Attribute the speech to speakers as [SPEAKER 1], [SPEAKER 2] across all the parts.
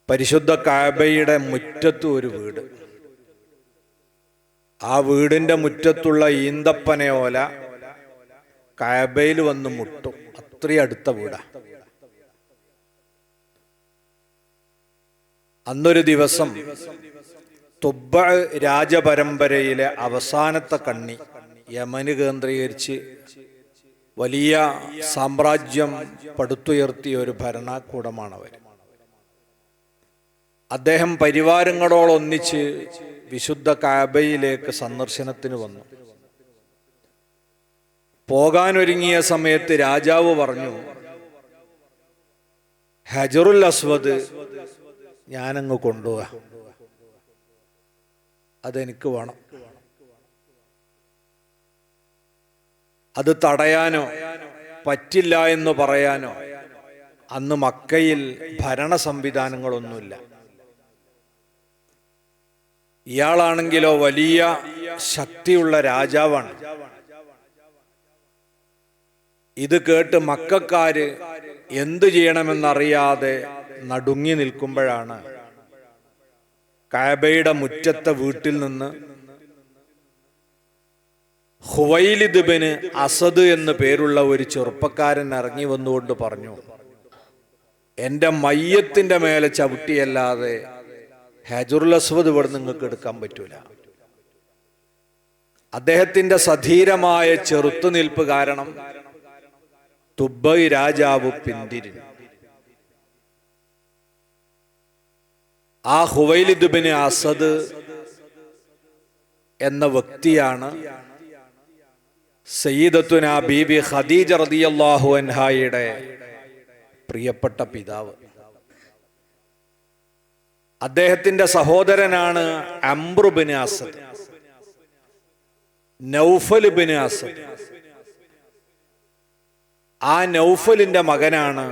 [SPEAKER 1] പരിശുദ്ധ കഅബയുടെ മുറ്റത്ത് ഒരു വീട്. ആ വീടിന്റെ മുറ്റത്തുള്ള ഈന്തപ്പനയോല കഅബയിൽ വന്ന് മുട്ടും. അത്രയും അടുത്ത വീടാ. അന്നൊരു ദിവസം തുബ്ബ രാജപരമ്പരയിലെ അവസാനത്തെ കണ്ണി യമന് കേന്ദ്രീകരിച്ച് വലിയ സാമ്രാജ്യം പടുത്തുയർത്തിയ ഒരു ഭരണകൂടമാണവർ. അദ്ദേഹം പരിവാരങ്ങളോടൊന്നിച്ച് വിശുദ്ധ കഅബയിലേക്ക് സന്ദർശനത്തിന് വന്നു. പോകാനൊരുങ്ങിയ സമയത്ത് രാജാവ് പറഞ്ഞു, ഹജറുൽ അസ്വദ് ഞാനങ്ങ് കൊണ്ടുപോവാ, അതെനിക്ക് വേണം. അത് തടയാനോ പറ്റില്ല എന്ന് പറയാനോ അന്ന് മക്കയിൽ ഭരണ സംവിധാനങ്ങളൊന്നുമില്ല. ഇയാളാണെങ്കിലോ വലിയ ശക്തിയുള്ള രാജാവാണ്. ഇത് കേട്ട് മക്കക്കാര് എന്തു ചെയ്യണമെന്നറിയാതെ നടുങ്ങി നിൽക്കുമ്പോഴാണ് കഅബയുടെ മുറ്റത്തെ വീട്ടിൽ നിന്ന് ഖുവൈലിദ് ബിൻ അസദ് എന്ന് പേരുള്ള ഒരു ചെറുപ്പക്കാരൻ ഇറങ്ങി വന്നുകൊണ്ട് പറഞ്ഞു, എന്റെ മയ്യത്തിന്റെ മേലെ ചവിട്ടിയല്ലാതെ ഹജറുൽ അസ്വദ് ഇവിടെ നിങ്ങൾക്ക് എടുക്കാൻ പറ്റൂല. അദ്ദേഹത്തിന്റെ സധീരമായ ചെറുത്തുനിൽപ്പ് കാരണം തുബ്ബൈ രാജാവ് പിന്തിരിഞ്ഞു. ആ ഖുവൈലിദ് ബിൻ അസദ് എന്ന വ്യക്തിയാണ് സയ്യിദത്തുന ബീബി ഖദീജ റളിയല്ലാഹു അൻഹായുടെ പ്രിയപ്പെട്ട പിതാവ്. അദ്ദേഹത്തിന്റെ സഹോദരനാണ് Amr bin Asad, Naufal bin Asad. ആ നൗഫലിന്റെ മകനാണ്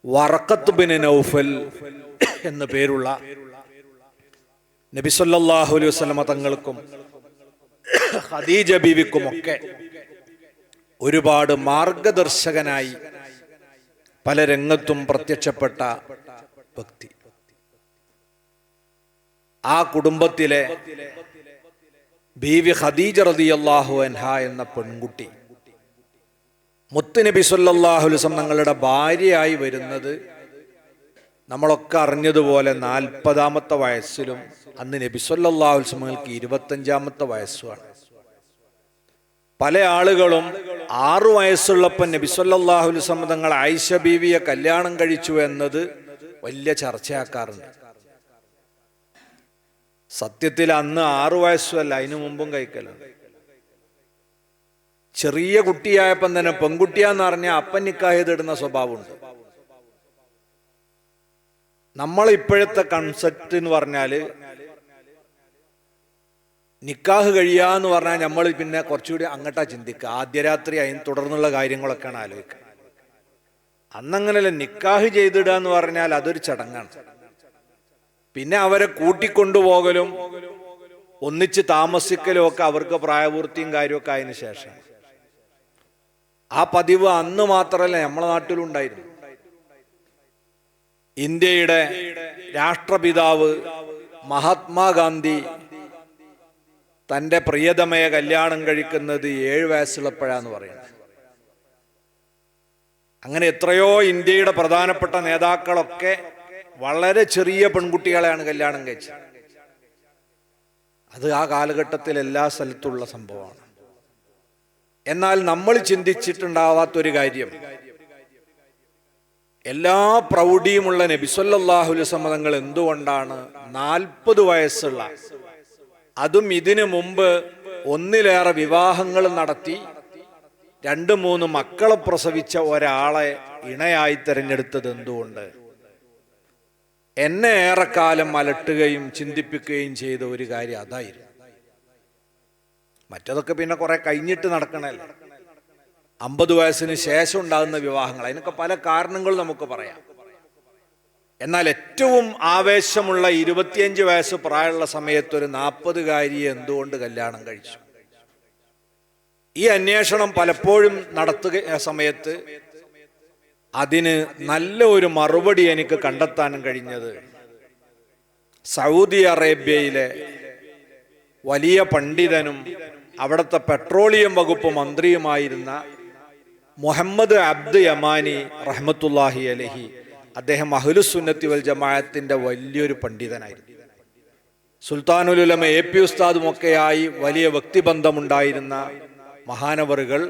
[SPEAKER 1] വറഖത്ത് ബിൻ നൗഫൽ എന്നു പേരുള്ള നബി സല്ലല്ലാഹു അലൈഹി വസല്ലമ തങ്ങൾക്കും ഖദീജ ബീവിക്കുമൊക്കെ ഒരുപാട് മാർഗദർശകനായി പല രംഗത്തും പ്രത്യക്ഷപ്പെട്ട വ്യക്തി. ആ കുടുംബത്തിലെ ബീവി ഖദീജ റളിയല്ലാഹു അൻഹ എന്ന പെൺകുട്ടി മുത്തുനബി സല്ലല്ലാഹു അലൈഹി വസല്ലം തങ്ങളുടെ ഭാര്യയായി വരുന്നത് നമ്മളൊക്കെ അറിഞ്ഞതുപോലെ 40-ാമത്തെ വയസ്സിലും അന്ന് നബി സല്ലല്ലാഹു അലൈഹി വസല്ലമക്ക് 25-ാമത്തെ വയസ്സുമാണ്. പല ആളുകളും 6 വയസ്സുള്ളപ്പോൾ നബി സല്ലല്ലാഹു അലൈഹി വസല്ലം തങ്ങൾ ആയിഷ ബീവിയെ കല്യാണം കഴിച്ചു എന്നത് വലിയ ചർച്ചയാക്കാറുണ്ട്. സത്യത്തിൽ അന്ന് 6 വയസ്സുമല്ല, അതിനു മുമ്പും കഴിക്കലുണ്ട്. ചെറിയ കുട്ടിയായപ്പം തന്നെ പെൺകുട്ടിയാന്ന് പറഞ്ഞാൽ അപ്പൻ നിക്കാഹ് ചെയ്തിടുന്ന സ്വഭാവമുണ്ട്. നമ്മൾ ഇപ്പോഴത്തെ കൺസെപ്റ്റ് എന്ന് പറഞ്ഞാല് നിക്കാഹ് കഴിയാന്ന് പറഞ്ഞാൽ നമ്മൾ പിന്നെ കുറച്ചുകൂടി അങ്ങോട്ടാ ചിന്തിക്കുക. ആദ്യ രാത്രി അതിന് തുടർന്നുള്ള കാര്യങ്ങളൊക്കെയാണ് ആലോചിക്കുക. അന്നങ്ങനല്ല, നിക്കാഹ് ചെയ്തിടുക എന്ന് പറഞ്ഞാൽ അതൊരു ചടങ്ങാണ്. പിന്നെ അവരെ കൂട്ടിക്കൊണ്ടുപോകലും ഒന്നിച്ച് താമസിക്കലും ഒക്കെ അവർക്ക് പ്രായപൂർത്തിയും കാര്യമൊക്കെ ആയതിനു ശേഷം. ആ പതിവ് അന്ന് മാത്രമല്ല നമ്മളെ നാട്ടിലുണ്ടായിരുന്നു. ഇന്ത്യയുടെ രാഷ്ട്രപിതാവ് മഹാത്മാഗാന്ധി തൻ്റെ പ്രിയതമയെ കല്യാണം കഴിക്കുന്നത് 7 വയസ്സുള്ളപ്പോഴാന്ന് പറയുന്നത്. അങ്ങനെ എത്രയോ ഇന്ത്യയുടെ പ്രധാനപ്പെട്ട നേതാക്കളൊക്കെ വളരെ ചെറിയ പെൺകുട്ടികളെയാണ് കല്യാണം കഴിച്ചത്. അത് ആ കാലഘട്ടത്തിൽ എല്ലാ സ്ഥലത്തുള്ള സംഭവമാണ്. എന്നാൽ നമ്മൾ ചിന്തിച്ചിട്ടുണ്ടാവാത്തൊരു കാര്യം, എല്ലാ പ്രൗഢിയുമുള്ള നബി സല്ലല്ലാഹു അലൈഹി വസല്ലം തങ്ങൾ എന്തുകൊണ്ടാണ് 40 വയസ്സുള്ള, അതും ഇതിനു മുമ്പ് 1-ലേറെ വിവാഹങ്ങൾ നടത്തി 2-3 മക്കളെ പ്രസവിച്ച ഒരാളെ ഇണയായി തിരഞ്ഞെടുത്തത് എന്തുകൊണ്ട്? എന്നെ ഏറെക്കാലം അലട്ടുകയും ചിന്തിപ്പിക്കുകയും ചെയ്ത ഒരു കാര്യം അതായിരുന്നു. മറ്റതൊക്കെ പിന്നെ കുറെ കഴിഞ്ഞിട്ട് നടക്കണല്ലേ. 50 വയസ്സിന് ശേഷം ഉണ്ടാകുന്ന വിവാഹങ്ങൾ, അതിനൊക്കെ പല കാരണങ്ങൾ നമുക്ക് പറയാം. എന്നാൽ ഏറ്റവും ആവേശമുള്ള 25 വയസ്സ് പ്രായമുള്ള സമയത്ത് ഒരു 40-കാരിയെ എന്തുകൊണ്ട് കല്യാണം കഴിച്ചു? ഈ അന്വേഷണം പലപ്പോഴും നടത്തുക സമയത്ത് അതിന് നല്ല ഒരു മറുപടി എനിക്ക് കണ്ടെത്താൻ കഴിഞ്ഞത് സൗദി അറേബ്യയിലെ വലിയ പണ്ഡിതനും അവിടുത്തെ പെട്രോളിയം വകുപ്പ് മന്ത്രിയുമായിരുന്ന മുഹമ്മദ് അബ്ദ് യമാനി റഹ്മത്തുള്ളാഹി അലൈഹി. അദ്ദേഹം അഹ്ലുസുന്നത്തി വൽ ജമാഅത്തിന്റെ വലിയൊരു പണ്ഡിതനായിരുന്നു. സുൽത്താനുൽ ഉലമ AP ഉസ്താദുമൊക്കെയായി വലിയ വ്യക്തിബന്ധമുണ്ടായിരുന്ന മഹാനവറുകൾ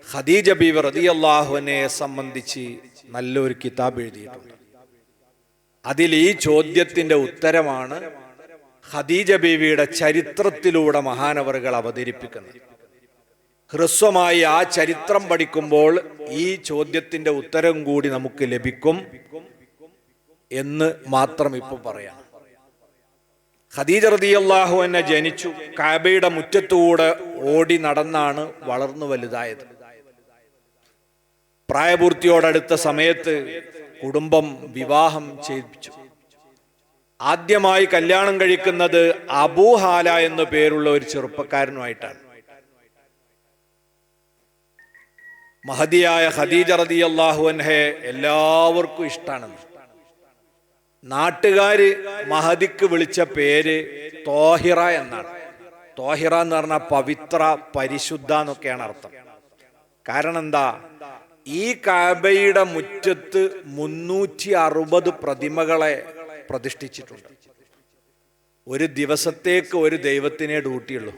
[SPEAKER 1] ഖദീജ ബീവി റളിയല്ലാഹു അൻഹയെ സംബന്ധിച്ച് നല്ലൊരു കിതാബ് എഴുതിയിട്ടുണ്ട്. അതിൽ ഈ ചോദ്യത്തിന്റെ ഉത്തരമാണ് ഖദീജ ബീവിയുടെ ചരിത്രത്തിലൂടെ മഹാനവറുകൾ അവതരിപ്പിക്കുന്നത്. ഹ്രസ്വമായി ആ ചരിത്രം പഠിക്കുമ്പോൾ ഈ ചോദ്യത്തിന്റെ ഉത്തരം കൂടി നമുക്ക് ലഭിക്കും എന്ന് മാത്രം ഇപ്പൊ പറയാം. ഖദീജ റളിയല്ലാഹു അൻഹ ജനിച്ചു. കഅബയുടെ മുറ്റത്തൂടെ ഓടി നടന്നാണ് വളർന്നു വലുതായത്. പ്രായപൂർത്തിയോടടുത്ത സമയത്ത് കുടുംബം വിവാഹം ചെയ്യിച്ചു. ആദ്യമായി കല്യാണം കഴിക്കുന്നത് അബൂ ഹാല എന്നു പേരുള്ള ഒരു ചെറുപ്പക്കാരനുമായിട്ടാണ്. മഹദിയായ ഖദീജ റളിയല്ലാഹു അൻഹയെ എല്ലാവർക്കും ഇഷ്ടമാണ്. നാട്ടുകാര് മഹദിക്ക് വിളിച്ച പേര് തോഹിറ എന്നാണ്. തോഹിറ എന്ന് പറഞ്ഞാൽ പവിത്ര, പരിശുദ്ധ എന്നൊക്കെയാണ് അർത്ഥം. കാരണം എന്താ, ഈ കഅബയുടെ മുറ്റത്ത് 360 പ്രതിമകളെ പ്രതിഷ്ഠിച്ചിട്ടുണ്ട്. ഒരു ദിവസത്തേക്ക് ഒരു ദൈവത്തിനെ ഡ്യൂട്ടിയുള്ളൂ.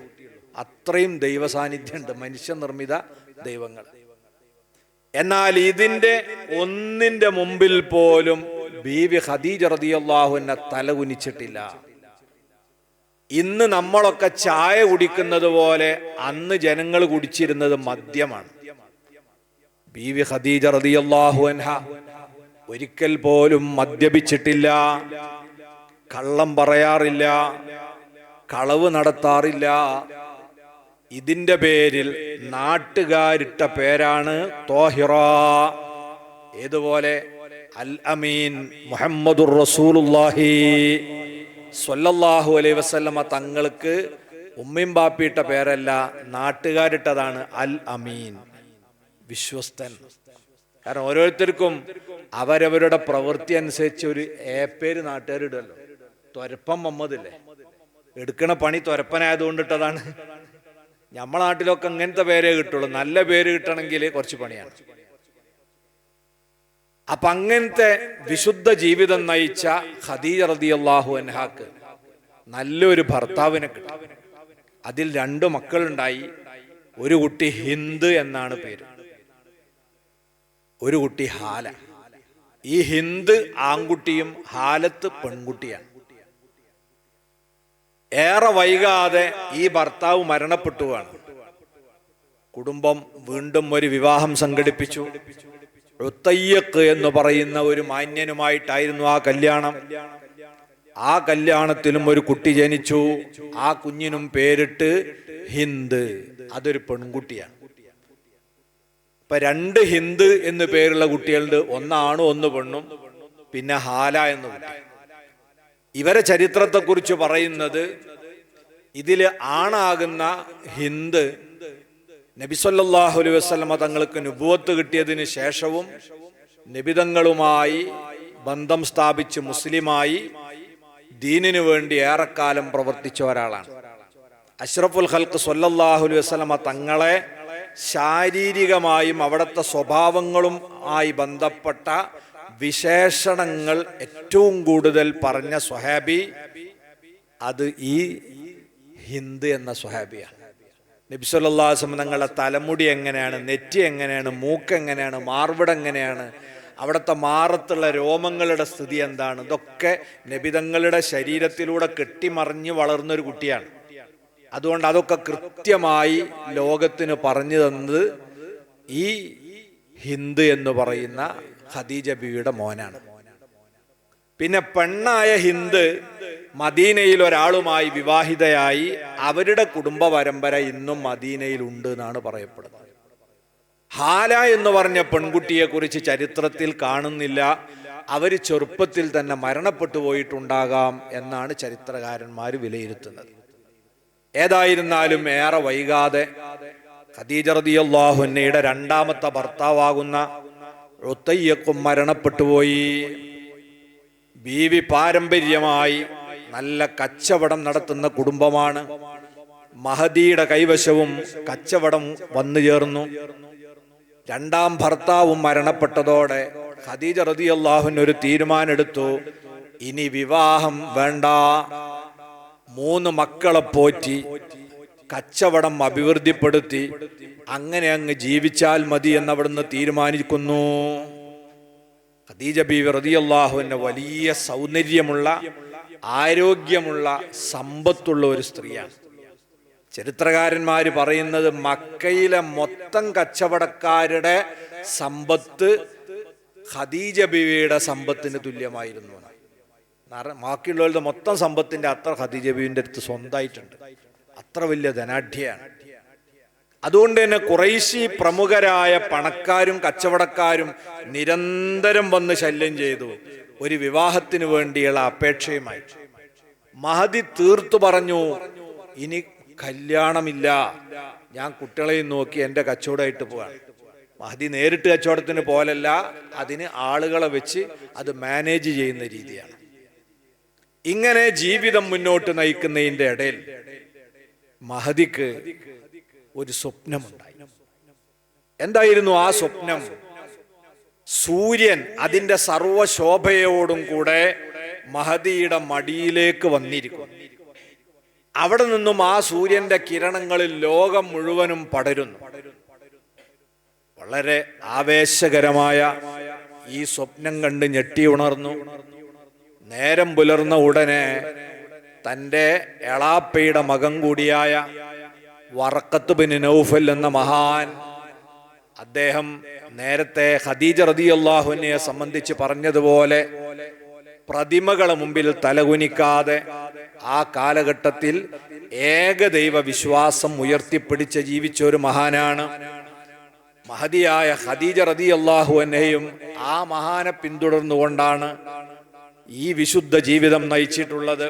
[SPEAKER 1] അത്രയും ദൈവ സാന്നിധ്യമുണ്ട്, മനുഷ്യനിർമ്മിത ദൈവങ്ങൾ. എന്നാൽ ഇതിന്റെ ഒന്നിന്റെ മുമ്പിൽ പോലും ബീവി ഖദീജ റളിയല്ലാഹു അൻഹ തല കുനിച്ചിട്ടില്ല. ഇന്ന് നമ്മളൊക്കെ ചായ കുടിക്കുന്നത് പോലെ അന്ന് ജനങ്ങൾ കുടിച്ചിരുന്നത് മദ്യമാണ്. ബീവി ഖദീജ റളിയല്ലാഹു അൻഹ ഒരിക്കൽ പോലും മദ്യപിച്ചിട്ടില്ല, കള്ളം പറയാറില്ല, കളവ് നടത്താറില്ല. ഇതിന്റെ പേരിൽ നാട്ടുകാരിട്ട പേരാണ് തോഹിറ. ഏതുപോലെ അൽ അമീൻ മുഹമ്മദുർ റസൂലുള്ളാഹി സ്വല്ലല്ലാഹു അലൈഹി വസല്ലമ തങ്ങൾക്ക് ഉമ്മയും ബാപ്പിയിട്ട പേരല്ല, നാട്ടുകാരിട്ടതാണ് അൽ അമീൻ, വിശ്വസ്തൻ. കാരണം ഓരോരുത്തർക്കും അവരവരുടെ പ്രവൃത്തി അനുസരിച്ച് ഒരു പേര് നാട്ടുകാരിടുമല്ലോ. തൊരപ്പം മമ്മദില്ലേ, എടുക്കണ പണി തൊരപ്പനായതുകൊണ്ടിട്ടതാണ്. നമ്മളെ നാട്ടിലൊക്കെ അങ്ങനത്തെ പേരേ കിട്ടുള്ളൂ. നല്ല പേര് കിട്ടണമെങ്കിൽ കുറച്ച് പണിയാണ്. അപ്പൊ അങ്ങനത്തെ വിശുദ്ധ ജീവിതം നയിച്ച ഖദീജ റളിയല്ലാഹു അൻഹാക്ക് നല്ലൊരു ഭർത്താവിനെ കിട്ടി. അതിൽ 2 മക്കളുണ്ടായി. ഒരു കുട്ടി ഹിന്ദ് എന്നാണ് പേര്, ഒരു കുട്ടി ഹാല. ഈ ഹിന്ദ് ആൺകുട്ടിയും ഹാലത്ത് പെൺകുട്ടിയാണ്. ഏറെ വൈകാതെ ഈ ഭർത്താവ് മരണപ്പെട്ടുവാണ്. കുടുംബം വീണ്ടും ഒരു വിവാഹം സംഘടിപ്പിച്ചു. ഉത്തയ്യക്ക് എന്ന് പറയുന്ന ഒരു മാന്യനുമായിട്ടായിരുന്നു ആ കല്യാണം. ആ കല്യാണത്തിലും ഒരു കുട്ടി ജനിച്ചു. ആ കുഞ്ഞിനും പേരിട്ട് ഹിന്ദ്, അതൊരു പെൺകുട്ടിയാണ്. ഇപ്പൊ 2 ഹിന്ദ് എന്ന് പേരുള്ള കുട്ടികളുണ്ട്. ഒന്നാണും ഒന്ന് പെണ്ണും. പിന്നെ ഹാല എന്ന് കുട്ടി. ഇവരെ ചരിത്രത്തെക്കുറിച്ച് പറയുന്നത്, ഇതില് ആണാകുന്ന ഹിന്ദ് നബി സല്ലല്ലാഹു അലൈഹി വസല്ലമ തങ്ങൾക്ക് നുബുവത്ത് കിട്ടിയതിന് ശേഷവും നബിതങ്ങളുമായി ബന്ധം സ്ഥാപിച്ച് മുസ്ലിമായി ദീനിനു വേണ്ടി ഏറെക്കാലം പ്രവർത്തിച്ച ഒരാളാണ്. അഷ്റഫുൽ ഖൽഖ് സല്ലല്ലാഹു അലൈഹി വസല്ലമ തങ്ങളെ ശാരീരികമായും അവിടുത്തെ സ്വഭാവങ്ങളും ആയി ബന്ധപ്പെട്ട വിശേഷണങ്ങൾ ഏറ്റവും കൂടുതൽ പറഞ്ഞ സ്വഹാബി അത് ഈ ഹിന്ദ് എന്ന സ്വഹാബിയാണ്. നബി സല്ലല്ലാഹു അലൈഹി വസല്ലം തങ്ങളുടെ തലമുടി എങ്ങനെയാണ്, നെറ്റി എങ്ങനെയാണ്, മൂക്ക് എങ്ങനെയാണ്, മാർവിട എങ്ങനെയാണ്, അവിടുത്തെ മാറത്തുള്ള രോമങ്ങളുടെ സ്ഥിതി എന്താണ്, ഇതൊക്കെ നബിതങ്ങളുടെ ശരീരത്തിലൂടെ കെട്ടിമറിഞ്ഞ് വളർന്നൊരു കുട്ടിയാണ്. അതുകൊണ്ട് അതൊക്കെ കൃത്യമായി ലോകത്തിന് പറഞ്ഞു തന്നത് ഈ ഹിന്ദ് എന്ന് പറയുന്ന ഖദീജ ബീവിയുടെ മോനാണ്. പിന്നെ പെണ്ണായ ഹിന്ദ് മദീനയിൽ ഒരാളുമായി വിവാഹിതയായി. അവരുടെ കുടുംബ പരമ്പര ഇന്നും മദീനയിൽ ഉണ്ട് എന്നാണ് പറയപ്പെടുന്നത്. ഹാല എന്ന് പറഞ്ഞ പെൺകുട്ടിയെ കുറിച്ച് ചരിത്രത്തിൽ കാണുന്നില്ല. അവര് ചെറുപ്പത്തിൽ തന്നെ മരണപ്പെട്ടു പോയിട്ടുണ്ടാകാം എന്നാണ് ചരിത്രകാരന്മാർ വിലയിരുത്തുന്നത്. ഏതായിരുന്നാലും ഏറെ വൈകാതെ ഖദീജ റളിയല്ലാഹു അൻഹയുടെ 2ാമത്തെ ഭർത്താവാകുന്ന ഉത്തയ്യക്കും മരണപ്പെട്ടുപോയി. ബീവി പാരമ്പര്യമായി നല്ല കച്ചവടം നടത്തുന്ന കുടുംബമാണ്. മഹദിയുടെ കൈവശവും കച്ചവടം വന്നു ചേർന്നു. രണ്ടാം ഭർത്താവും മരണപ്പെട്ടതോടെ ഖദീജ റളിയല്ലാഹു അൻഹ ഒരു തീരുമാനമെടുത്തു, ഇനി വിവാഹം വേണ്ട, 3 മക്കളെ പോറ്റി കച്ചവടം അഭിവൃദ്ധിപ്പെടുത്തി അങ്ങനെ അങ്ങ് ജീവിച്ചാൽ മതി എന്നവിടുന്ന് തീരുമാനിക്കുന്നു. ഖദീജ ബീവി റളിയല്ലാഹു അൻഹ വലിയ സൗന്ദര്യമുള്ള, ആരോഗ്യമുള്ള, സമ്പത്തുള്ള ഒരു സ്ത്രീയാണ്. ചരിത്രകാരന്മാർ പറയുന്നത് മക്കയിലെ മൊത്തം കച്ചവടക്കാരുടെ സമ്പത്ത് ഖദീജ ബീവിയുടെ സമ്പത്തിന് തുല്യമായിരുന്നു. ബാക്കിയുള്ളവരുടെ മൊത്തം സമ്പത്തിന്റെ അത്ര ഖദീജ ബീവിന്റെ അടുത്ത് സ്വന്തമായിട്ടുണ്ട്. അത്ര വലിയ ധനാഢ്യയാണ്. അതുകൊണ്ട് തന്നെ ഖുറൈശി പ്രമുഖരായ പണക്കാരും കച്ചവടക്കാരും നിരന്തരം വന്ന് ശല്യം ചെയ്തു, ഒരു വിവാഹത്തിന് വേണ്ടിയുള്ള അപേക്ഷയുമായി. മഹദി തീർത്തു പറഞ്ഞു, ഇനി കല്യാണമില്ല, ഞാൻ കുട്ടികളെയും നോക്കി എൻ്റെ കച്ചവടമായിട്ട് പോവാണ്. മഹദി നേരിട്ട് കച്ചവടത്തിന് പോലല്ല, അതിന് ആളുകളെ വെച്ച് അത് മാനേജ് ചെയ്യുന്ന രീതിയാണ്. ഇങ്ങനെ ജീവിതം മുന്നോട്ട് നയിക്കുന്നതിൻ്റെ ഇടയിൽ മഹദിക്ക് ഒരു സ്വപ്നമുണ്ടായി. എന്തായിരുന്നു ആ സ്വപ്നം? സൂര്യൻ അതിൻ്റെ സർവശോഭയോടും കൂടെ മഹദിയുടെ മടിയിലേക്ക് വന്നിരിക്കുന്നു. അവിടെ നിന്നും ആ സൂര്യന്റെ കിരണങ്ങളിൽ ലോകം മുഴുവനും പടരുന്നു. വളരെ ആവേശകരമായ ഈ സ്വപ്നം കണ്ട് ഞെട്ടി ഉണർന്നു. നേരം പുലർന്ന ഉടനെ തൻ്റെ എളാപ്പയുടെ മകൻ കൂടിയായ വറഖത്ത് ബിൻ നൗഫൽ എന്ന മഹാൻ, അദ്ദേഹം നേരത്തെ ഖദീജ റളിയല്ലാഹു അൻഹയെ സംബന്ധിച്ച് പറഞ്ഞതുപോലെ പ്രതിമകളെ മുമ്പിൽ തലകുനിക്കാതെ ആ കാലഘട്ടത്തിൽ ഏകദൈവ വിശ്വാസം ഉയർത്തിപ്പിടിച്ച് ജീവിച്ച ഒരു മഹാനാണ്. മഹദിയായ ഖദീജ റളിയല്ലാഹു അൻഹയും ആ മഹാനെ പിന്തുടർന്നുകൊണ്ടാണ് ഈ വിശുദ്ധ ജീവിതം നയിച്ചിട്ടുള്ളത്.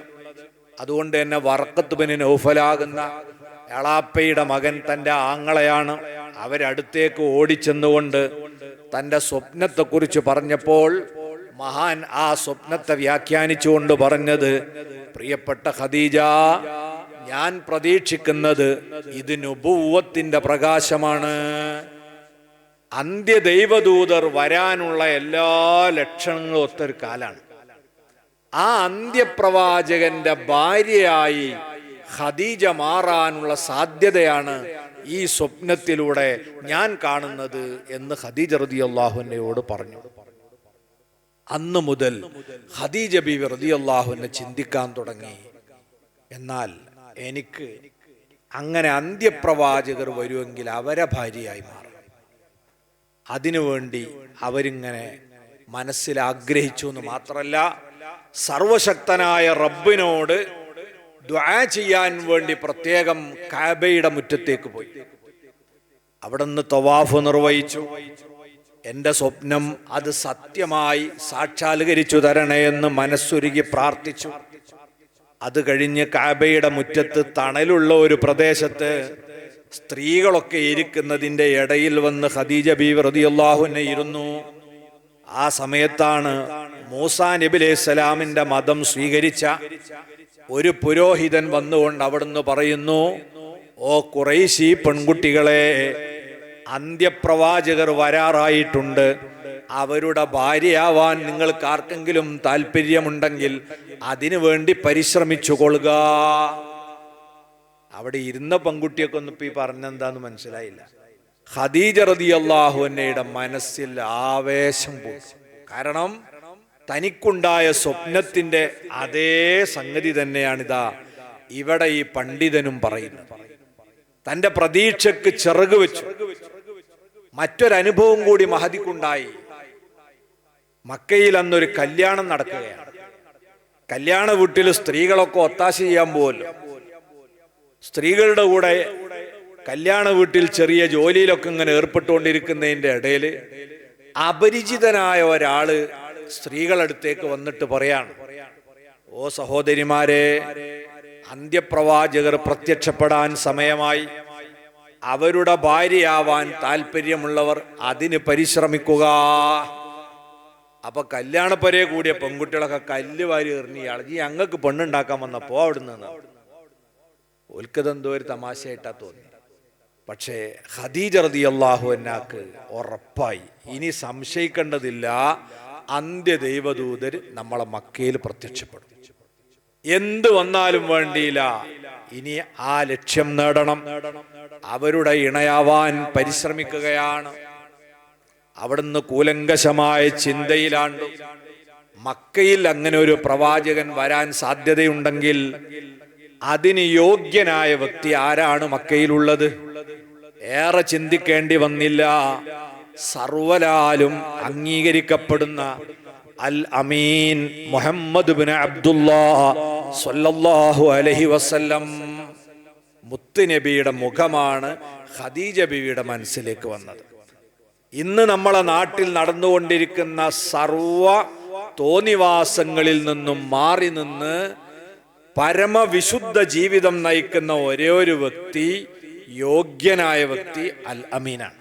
[SPEAKER 1] അതുകൊണ്ട് തന്നെ വറഖത്ത് ബിൻ നൗഫലാകുന്ന എളാപ്പയുടെ മകൻ തൻ്റെ ആങ്ങളെയാണ്. അവരടുത്തേക്ക് ഓടിച്ചെന്നുകൊണ്ട് തൻ്റെ സ്വപ്നത്തെക്കുറിച്ച് പറഞ്ഞപ്പോൾ മഹാൻ ആ സ്വപ്നത്തെ വ്യാഖ്യാനിച്ചുകൊണ്ട് പറഞ്ഞത്, പ്രിയപ്പെട്ട ഖദീജ, ഞാൻ പ്രതീക്ഷിക്കുന്നത് ഇത് നുബുവ്വത്തിന്റെ പ്രകാശമാണ്. അന്ത്യദൈവദൂതർ വരാനുള്ള എല്ലാ ലക്ഷണങ്ങളും ഒത്തൊരു കാലാണ്. ആ അന്ത്യപ്രവാചകന്റെ ഭാര്യയായി ഖദീജ മാറാനുള്ള സാധ്യതയാണ് ഈ സ്വപ്നത്തിലൂടെ ഞാൻ കാണുന്നത് എന്ന് ഖദീജ റളിയല്ലാഹു അൻഹയോട് പറഞ്ഞു. അന്നു മുതൽ ഖദീജ ബീവി റളിയല്ലാഹു അൻഹ ചിന്തിക്കാൻ തുടങ്ങി, എന്നാൽ എനിക്ക് അങ്ങനെ അന്ത്യപ്രവാചകർ വരുമെങ്കിൽ അവരെ ഭാര്യയായി മാറും. അതിനുവേണ്ടി അവരിങ്ങനെ മനസ്സിൽ ആഗ്രഹിച്ചു എന്ന് മാത്രമല്ല, സർവശക്തനായ റബ്ബിനോട് ദുആ ചെയ്യാൻ വേണ്ടി പ്രത്യേകം കഅബയുടെ മുറ്റത്തേക്ക് പോയി. അവിടെ നിന്ന് തവാഫ് നിർവഹിച്ചു. എൻ്റെ സ്വപ്നം അത് സത്യമായി സാക്ഷാത്കരിച്ചു തരണേ എന്ന് മനസ്സുരുകി പ്രാർത്ഥിച്ചു. അത് കഴിഞ്ഞ് കഅബയുടെ മുറ്റത്ത് തണലുള്ള ഒരു പ്രദേശത്ത് സ്ത്രീകളൊക്കെ ഇരിക്കുന്നതിൻ്റെ ഇടയിൽ വന്ന് ഖദീജ ബീവി റളിയല്ലാഹു അൻഹ ഇരുന്നു. ആ സമയത്താണ് മൂസാ നബി അലൈഹിസ്സലാമിന്റെ മതം സ്വീകരിച്ച ഒരു പുരോഹിതൻ വന്നുകൊണ്ട് അവിടുന്ന് പറയുന്നു, ഓ ഖുറൈശി പെൺകുട്ടികളെ, അന്ത്യപ്രവാചകർ വരാറായിട്ടുണ്ട്. അവരുടെ ഭാര്യയാവാൻ നിങ്ങൾക്ക് ആർക്കെങ്കിലും താല്പര്യമുണ്ടെങ്കിൽ അതിനു വേണ്ടി പരിശ്രമിച്ചു കൊള്ളുക. അവിടെ ഇരുന്ന പെൺകുട്ടിയൊക്കെ ഒന്നും ഇപ്പൊ ഈ പറഞ്ഞെന്താന്ന് മനസ്സിലായില്ല. ഖദീജ റളിയല്ലാഹു അൻഹയുടെ മനസ്സിൽ ആവേശം പോയി. കാരണം തനിക്കുണ്ടായ സ്വപ്നത്തിന്റെ അതേ സംഗതി തന്നെയാണിതാ ഇവിടെ ഈ പണ്ഡിതനും പറയുന്നത്. തന്റെ പ്രതീക്ഷക്ക് ചിറക് വെച്ചു. മറ്റൊരനുഭവം കൂടി മഹദിക്കുണ്ടായി. മക്കയിൽ അന്നൊരു കല്യാണം നടക്കുകയാണ്. കല്യാണ വീട്ടിൽ സ്ത്രീകളൊക്കെ ഒത്താശ ചെയ്യാൻ പോവല്ലോ. സ്ത്രീകളുടെ കൂടെ കല്യാണ വീട്ടിൽ ചെറിയ ജോലിയിലൊക്കെ ഇങ്ങനെ ഏർപ്പെട്ടുകൊണ്ടിരിക്കുന്നതിൻ്റെ ഇടയിൽ അപരിചിതനായ ഒരാള് സ്ത്രീകളടുത്തേക്ക് വന്നിട്ട് പറയാണ്, ഓ സഹോദരിമാരെ, അന്ത്യപ്രവാചകർ പ്രത്യക്ഷപ്പെടാൻ സമയമായി. അവരുടെ ഭാര്യയാവാൻ താല്പര്യമുള്ളവർ അതിന് പരിശ്രമിക്കുക. അപ്പൊ കല്യാണപ്പരയെ കൂടിയ പെൺകുട്ടികളൊക്കെ കല്ല് വാരി എറിഞ്ഞിയാൾ ഈ ഞങ്ങൾക്ക് പെണ്ണുണ്ടാക്കാൻ വന്നപ്പോ അവിടുന്ന് ഓൽക്കതെന്തോ ഒരു തമാശയായിട്ടാ തോന്നി. പക്ഷേ ഖദീജ റളിയല്ലാഹു അൻഹാക്ക് ഉറപ്പായി ഇനി സംശയിക്കേണ്ടതില്ല, അന്ത്യ ദൈവദൂതർ നമ്മളെ മക്കയിൽ പ്രത്യക്ഷപ്പെടും. എന്ത് വന്നാലും വേണ്ടിയില്ല, ഇനി ആ ലക്ഷ്യം നേടണം. അവരുടെ ഇണയാവാൻ പരിശ്രമിക്കുകയാണ്. അവിടുന്ന് കൂലങ്കശമായ ചിന്തയിലാണ്ടു. മക്കയിൽ അങ്ങനെ ഒരു പ്രവാചകൻ വരാൻ സാധ്യതയുണ്ടെങ്കിൽ അതിന് യോഗ്യനായ വ്യക്തി ആരാണ് മക്കയിലുള്ളത്? ഏറെ ചിന്തിക്കേണ്ടി വന്നില്ല. സർവലാലും അംഗീകരിക്കപ്പെടുന്ന അൽ അമീൻ മുഹമ്മദ് ബിൻ അബ്ദുല്ലാഹ് സ്വല്ലല്ലാഹു അലൈഹി വസല്ലം മുത്തുനബിയുടെ മുഖമാണ് ഖദീജ ബിവിയുടെ മനസ്സിലേക്ക് വന്നത്. ഇന്ന് നമ്മളെ നാട്ടിൽ നടന്നുകൊണ്ടിരിക്കുന്ന സർവ തോന്നിവാസങ്ങളിൽ നിന്നും മാറി നിന്ന് പരമവിശുദ്ധ ജീവിതം നയിക്കുന്ന ഒരേ ഒരു വ്യക്തി, യോഗ്യനായ വ്യക്തി അൽ അമീനാണ്.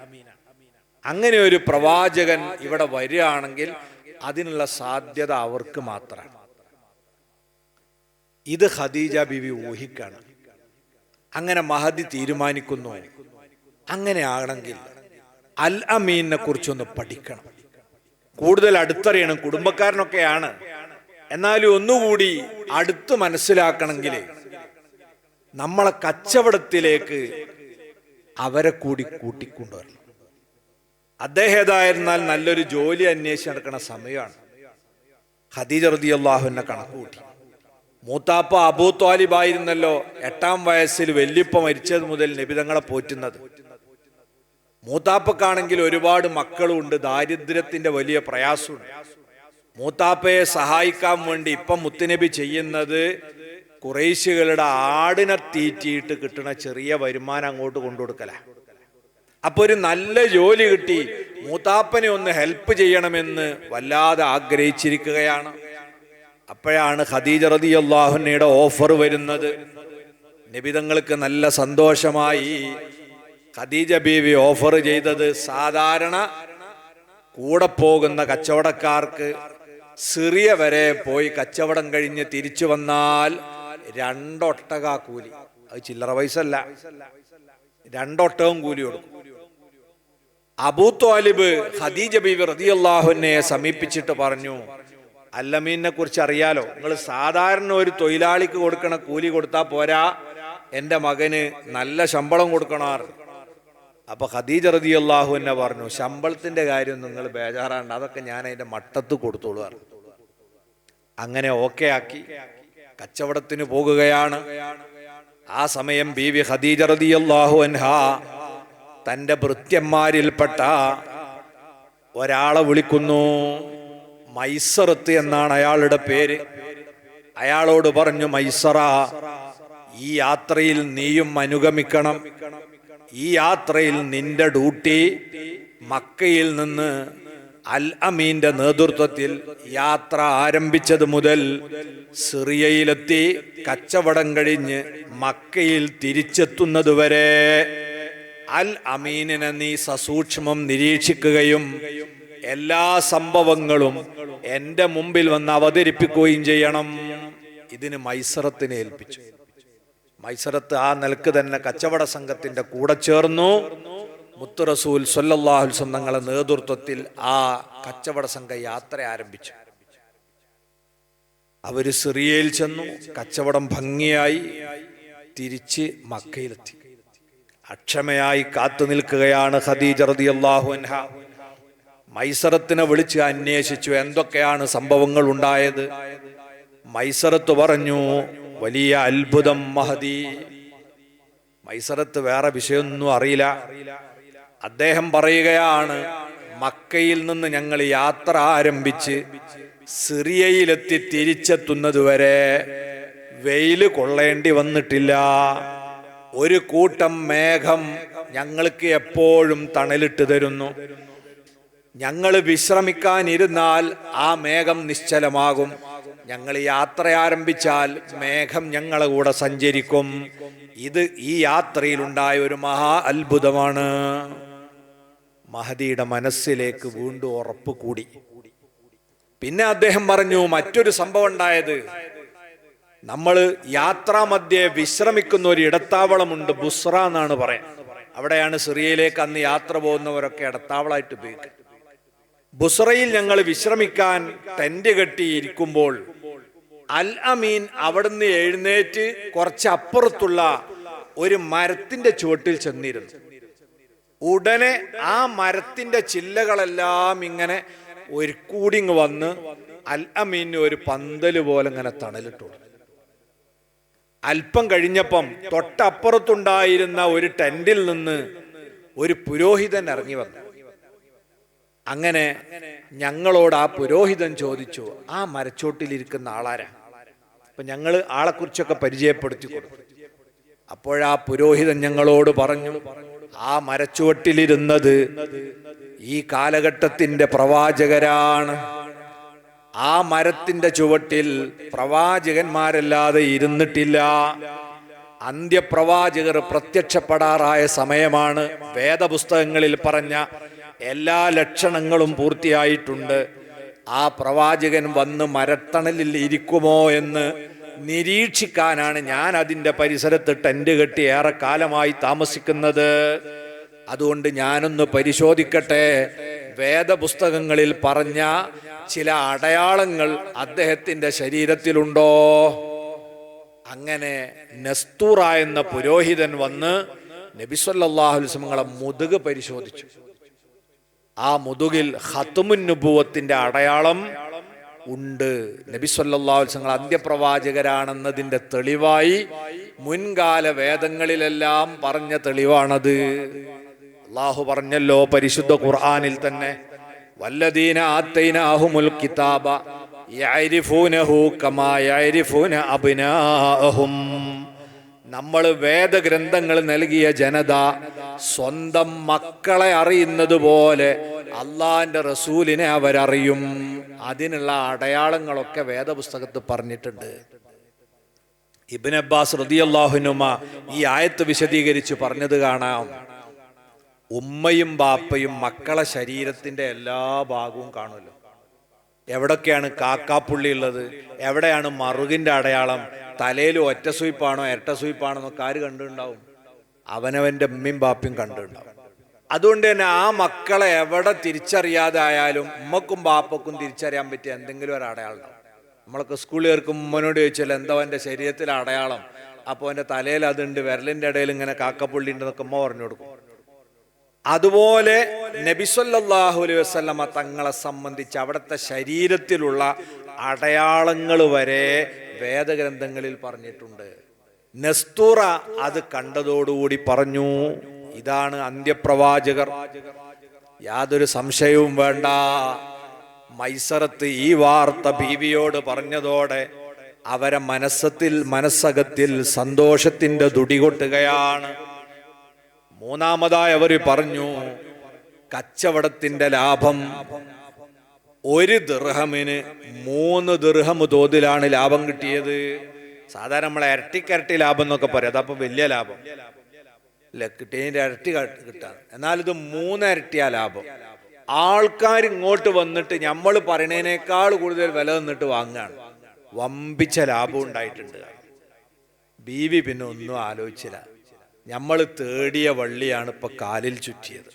[SPEAKER 1] അങ്ങനെ ഒരു പ്രവാചകൻ ഇവിടെ വരികയാണെങ്കിൽ അതിനുള്ള സാധ്യത അവർക്ക് മാത്രമാണ്. ഇത് ഖദീജ ബിവി ഊഹിക്കാണ്. അങ്ങനെ മഹദി തീരുമാനിക്കുന്നു, അങ്ങനെയാണെങ്കിൽ അൽ അമീനെ കുറിച്ചൊന്ന് പഠിക്കണം, കൂടുതൽ അടുത്തറിയണം. കുടുംബക്കാരനൊക്കെയാണ്, എന്നാലും ഒന്നുകൂടി അടുത്ത് മനസ്സിലാക്കണമെങ്കിൽ നമ്മളെ കച്ചവടത്തിലേക്ക് അവരെ കൂടി കൂട്ടിക്കൊണ്ടുവരണം. അദ്ദേഹം ഏതായിരുന്നാൽ നല്ലൊരു ജോലി അന്വേഷിച്ച് നടക്കുന്ന സമയമാണ്. ഖദീജ റളിയല്ലാഹു അൻഹ കണക്ക് കൂട്ടി. മൂത്താപ്പ അബൂ ത്വാലിബ് ആയിരുന്നല്ലോ 8-ാം വയസ്സിൽ വല്യപ്പ മരിച്ചത് മുതൽ നബി തങ്ങളെ പോറ്റുന്നത്. മൂത്താപ്പക്കാണെങ്കിൽ ഒരുപാട് മക്കളുണ്ട്, ദാരിദ്ര്യത്തിന്റെ വലിയ പ്രയാസമുണ്ട്. മൂത്താപ്പയെ സഹായിക്കാൻ വേണ്ടി ഇപ്പം മുത്തുനബി ചെയ്യുന്നത് ഖുറൈശികളുടെ ആടിനെ തീറ്റിയിട്ട് കിട്ടുന്ന ചെറിയ വരുമാനം അങ്ങോട്ട് കൊണ്ടുകൊടുക്കല. അപ്പൊ ഒരു നല്ല ജോലി കിട്ടി, മൂത്താപ്പനെ ഒന്ന് ഹെൽപ്പ് ചെയ്യണമെന്ന് വല്ലാതെ ആഗ്രഹിച്ചിരിക്കുകയാണ്. അപ്പോഴാണ് ഖദീജ റളിയല്ലാഹു അൻഹയുടെ ഓഫർ വരുന്നത്. നബി തങ്ങൾക്ക് നല്ല സന്തോഷമായി. ഖദീജ ബീവി ഓഫർ ചെയ്തത് സാധാരണ കൂടെ പോകുന്ന കച്ചവടക്കാർക്ക് സിറിയ വരെ പോയി കച്ചവടം കഴിഞ്ഞ് തിരിച്ചു വന്നാൽ 2 ഒട്ടക കൂലി. അത് ചില്ലറ പൈസ അല്ല, 2 ഒട്ടകം കൂലി കൊടുക്കും. അബൂ ത്വാലിബ് ഖദീജ ബീവി റളിയല്ലാഹു അൻഹയെ സമീപിച്ചിട്ട് പറഞ്ഞു, അൽ അമീനെ കുറിച്ച് അറിയാലോ, നിങ്ങൾ സാധാരണ ഒരു തൊഴിലാളിക്ക് കൊടുക്കണ കൂലി കൊടുത്താ പോരാ, എൻ്റെ മകന് നല്ല ശമ്പളം കൊടുക്കണമാർ. അപ്പൊ ഖദീജ റളിയല്ലാഹു അൻഹ പറഞ്ഞു, ശമ്പളത്തിന്റെ കാര്യം നിങ്ങൾ ബേജാറാണ്ട്, അതൊക്കെ ഞാൻ അതിന്റെ മട്ടത്ത് കൊടുത്തോളൂ. അങ്ങനെ ഓക്കെ ആക്കി കച്ചവടത്തിന് പോകുകയാണ്. ആ സമയം ബീവി ഖദീജ റളിയല്ലാഹു അൻഹ തന്റെ ഭൃത്യന്മാരിൽപ്പെട്ട ഒരാളെ വിളിക്കുന്നു. മൈസറത്ത് എന്നാണ് അയാളുടെ പേര്. അയാളോട് പറഞ്ഞു, മൈസറ, ഈ യാത്രയിൽ നീയും അനുഗമിക്കണം. ഈ യാത്രയിൽ നിന്റെ ഡ്യൂട്ടി മക്കയിൽ നിന്ന് അൽ അമീന്റെ നേതൃത്വത്തിൽ യാത്ര ആരംഭിച്ചത് മുതൽ സിറിയയിലെത്തി കച്ചവടം കഴിഞ്ഞ് മക്കയിൽ തിരിച്ചെത്തുന്നതുവരെ അൽ അമീനിനെ നീ സസൂക്ഷ്മം നിരീക്ഷിക്കുകയും എല്ലാ സംഭവങ്ങളും എന്റെ മുമ്പിൽ വന്ന് അവതരിപ്പിക്കുകയും ചെയ്യണം. ഇതിന് മൈസറത്തിനെ ഏൽപ്പിച്ചു. മൈസറത്ത് ആ നിലക്ക് തന്നെ കച്ചവട സംഘത്തിന്റെ കൂടെ ചേർന്നു. മുത്ത് റസൂൽ സ്വല്ലല്ലാഹു അലൈഹി വസല്ലം തങ്ങളുടെ നേതൃത്വത്തിൽ ആ കച്ചവട സംഘം യാത്ര ആരംഭിച്ചു. അവര് സിറിയയിൽ ചെന്നു. കച്ചവടം ഭംഗിയായി തിരിച്ച് മക്കയിലെത്തി. അക്ഷമയായി കാത്തു നിൽക്കുകയാണ് ഖദീജ റളിയല്ലാഹു അൻഹ. മൈസറത്തിനെ വിളിച്ച് അന്വേഷിച്ചു, എന്തൊക്കെയാണ് സംഭവങ്ങൾ ഉണ്ടായത്. മൈസറത്ത് പറഞ്ഞു, വലിയ അത്ഭുതം മഹദി. മൈസറത്ത് വേറെ വിഷയമൊന്നും അറിയില്ല. അദ്ദേഹം പറയുകയാണ്, മക്കയിൽ നിന്ന് ഞങ്ങൾ യാത്ര ആരംഭിച്ച് സിറിയയിലെത്തി തിരിച്ചെത്തുന്നതുവരെ വെയില് കൊള്ളേണ്ടി വന്നിട്ടില്ല. ഒരു കൂട്ടം മേഘം ഞങ്ങൾക്ക് എപ്പോഴും തണലിട്ട് തരുന്നു. ഞങ്ങൾ വിശ്രമിക്കാനിരുന്നാൽ ആ മേഘം നിശ്ചലമാകും. ഞങ്ങൾ യാത്ര ആരംഭിച്ചാൽ മേഘം ഞങ്ങളെ കൂടെ സഞ്ചരിക്കും. ഇത് ഈ യാത്രയിലുണ്ടായ ഒരു മഹാ അത്ഭുതമാണ്. മഹദിയുടെ മനസ്സിലേക്ക് വീണ്ടും ഉറപ്പ് കൂടി. പിന്നെ അദ്ദേഹം പറഞ്ഞു, മറ്റൊരു സംഭവം ഉണ്ടായത്, നമ്മൾ യാത്രാമധ്യേ വിശ്രമിക്കുന്ന ഒരു ഇടത്താവളമുണ്ട്, ബുസ്ര എന്നാണ് പറയാം. അവിടെയാണ് സിറിയയിലേക്ക് അന്ന് യാത്ര പോകുന്നവരൊക്കെ ഇടത്താവളമായിട്ട് ഉപയോഗിക്കുക. ബുസ്രയിൽ ഞങ്ങൾ വിശ്രമിക്കാൻ ടെന്റ് കെട്ടിയിരിക്കുമ്പോൾ അൽ അമീൻ അവിടുന്ന് എഴുന്നേറ്റ് കുറച്ച് അപ്പുറത്തുള്ള ഒരു മരത്തിന്റെ ചുവട്ടിൽ ചെന്നിരുന്നു. ഉടനെ ആ മരത്തിന്റെ ചില്ലകളെല്ലാം ഇങ്ങനെ ഒരു കൂടിങ് വന്ന് അൽ അമീന് ഒരു പന്തല് പോലെ ഇങ്ങനെ തണലിട്ടു. അല്പം കഴിഞ്ഞപ്പം തൊട്ടപ്പുറത്തുണ്ടായിരുന്ന ഒരു ടെന്റിൽ നിന്ന് ഒരു പുരോഹിതൻ ഇറങ്ങി വന്നു. അങ്ങനെ ഞങ്ങളോട് ആ പുരോഹിതൻ ചോദിച്ചു, ആ മരച്ചോട്ടിലിരിക്കുന്ന ആളാരാ? അപ്പൊ ഞങ്ങൾ ആളെക്കുറിച്ചൊക്കെ പരിചയപ്പെടുത്തി കൊടുത്തു. അപ്പോഴാ പുരോഹിതൻ ഞങ്ങളോട് പറഞ്ഞു, ആ മരച്ചുവട്ടിലിരുന്നത് ഈ കാലഘട്ടത്തിന്റെ പ്രവാചകരാണ്. ആ മരത്തിന്റെ ചുവട്ടിൽ പ്രവാചകന്മാരല്ലാതെ ഇരുന്നിട്ടില്ല. അന്ത്യപ്രവാചകർ പ്രത്യക്ഷപ്പെടാറായ സമയമാണ്. വേദപുസ്തകങ്ങളിൽ പറഞ്ഞ എല്ലാ ലക്ഷണങ്ങളും പൂർത്തിയായിട്ടുണ്ട്. ആ പ്രവാചകൻ വന്ന് മരത്തണലിൽ ഇരിക്കുമോ എന്ന് നിരീക്ഷിക്കാനാണ് ഞാൻ അതിൻ്റെ പരിസരത്ത് ടെന്റ് കെട്ടി ഏറെ കാലമായി താമസിക്കുന്നത്. അതുകൊണ്ട് ഞാനൊന്ന് പരിശോധിക്കട്ടെ, വേദപുസ്തകങ്ങളിൽ പറഞ്ഞ ചില അടയാളങ്ങൾ അദ്ദേഹത്തിന്റെ ശരീരത്തിലുണ്ടോ. അങ്ങനെ നസ്തൂറ എന്ന പുരോഹിതൻ വന്ന് നബി സല്ലല്ലാഹു അലൈഹി വസല്ലം മുതുക് പരിശോധിച്ചു. ആ മുതുകിൽ ഖത്മുൻ നുബുവത്തിന്റെ അടയാളം ഉണ്ട്. നബി സല്ലല്ലാഹു അലൈഹി വസല്ലം അന്ത്യപ്രവാചകരാണെന്നതിന്റെ തെളിവായി മുൻകാല വേദങ്ങളിലെല്ലാം പറഞ്ഞ തെളിവാണത്. അല്ലാഹു പറഞ്ഞല്ലോ പരിശുദ്ധ ഖുർആനിൽ തന്നെ, വല്ലദീന ആതൈനാഹുമുൽ കിതാബ യഅരിഫൂനഹു കമാ യഅരിഫൂന അബ്നാഅഹും. നമ്മൾ വേദഗ്രന്ഥങ്ങൾ നൽകിയ ജനത സ്വന്തം മക്കളെ അറിയുന്നത് പോലെ അള്ളാന്റെ റസൂലിനെ അവരറിയും. അതിനുള്ള അടയാളങ്ങളൊക്കെ വേദപുസ്തകത്ത് പറഞ്ഞിട്ടുണ്ട്. ഇബ്നു അബ്ബാസ് റളിയല്ലാഹു അൻഹുമ ഈ ആയത്ത് വിശദീകരിച്ച് പറഞ്ഞത് കാണാം. ഉമ്മയും ബാപ്പയും മക്കളെ ശരീരത്തിന്റെ എല്ലാ ഭാഗവും കാണുമല്ലോ. എവിടൊക്കെയാണ് കാക്കാപ്പുള്ളി ഉള്ളത്, എവിടെയാണ് മറുകിന്റെ അടയാളം, തലയിൽ ഒറ്റ സൂയിപ്പാണോ ഇരട്ട സൂയിപ്പാണോ എന്നൊക്കെ ആര് കണ്ടിട്ടുണ്ടാവും? അവനവന്റെ ഉമ്മയും ബാപ്പയും കണ്ടിട്ടുണ്ടാവും. അതുകൊണ്ട് തന്നെ ആ മക്കളെ എവിടെ തിരിച്ചറിയാതെ ആയാലും ഉമ്മക്കും ബാപ്പക്കും തിരിച്ചറിയാൻ പറ്റിയ എന്തെങ്കിലും ഒരു അടയാളം ഉണ്ടാവും. നമ്മളൊക്കെ സ്കൂളിൽ ചേർക്കും ഉമ്മനോട് ചോദിച്ചാൽ എന്താ എൻ്റെ ശരീരത്തിലെ അടയാളം, അപ്പോൾ എൻ്റെ തലയിൽ അതുണ്ട്, വിരലിന്റെ ഇടയിൽ ഇങ്ങനെ കാക്കപ്പുള്ളി ഉണ്ടെന്നൊക്കെ ഉമ്മ പറഞ്ഞു കൊടുക്കും. അതുപോലെ നബി സല്ലല്ലാഹു അലൈഹി വസല്ലമ തങ്ങളെ സംബന്ധിച്ച് അവിടുത്തെ ശരീരത്തിലുള്ള അടയാളങ്ങൾ വരെ വേദഗ്രന്ഥങ്ങളിൽ പറഞ്ഞിട്ടുണ്ട്. നസ്തൂറ അത് കണ്ടതോടുകൂടി പറഞ്ഞു, ഇതാണ് അന്ത്യപ്രവാചകർ, യാതൊരു സംശയവും വേണ്ട. മൈസറത്ത് ഈ വാർത്ത ബീവിയോട് പറഞ്ഞതോടെ അവരെ മനസ്സകത്തിൽ സന്തോഷത്തിന്റെ തുടി കൊട്ടുകയാണ്. മൂന്നാമതായി അവർ പറഞ്ഞു, കച്ചവടത്തിന്റെ ലാഭം 1 ദിർഹമിന് 3 ദിർഹം തോതിലാണ് ലാഭം കിട്ടിയത്. സാധാരണ നമ്മളെ ഇരട്ടിക്കരട്ടി ലാഭം എന്നൊക്കെ പറയാം, അതപ്പോ വലിയ ലാഭം അല്ലെ, കിട്ടിയതിന്റെ ഇരട്ടി കിട്ടാൻ. എന്നാൽ ഇത് 3 ഇരട്ടിയാ ലാഭം. ആൾക്കാർ ഇങ്ങോട്ട് വന്നിട്ട് നമ്മൾ പറയണതിനേക്കാൾ കൂടുതൽ വില തന്നിട്ട് വാങ്ങാണ്. വമ്പിച്ച ലാഭം ഉണ്ടായിട്ടുണ്ട്. ബീവി പിന്നെ ഒന്നും ആലോചിച്ചില്ല. നമ്മൾ തേടിയ വള്ളിയാണ് ഇപ്പൊ കാലിൽ ചുറ്റിയത്.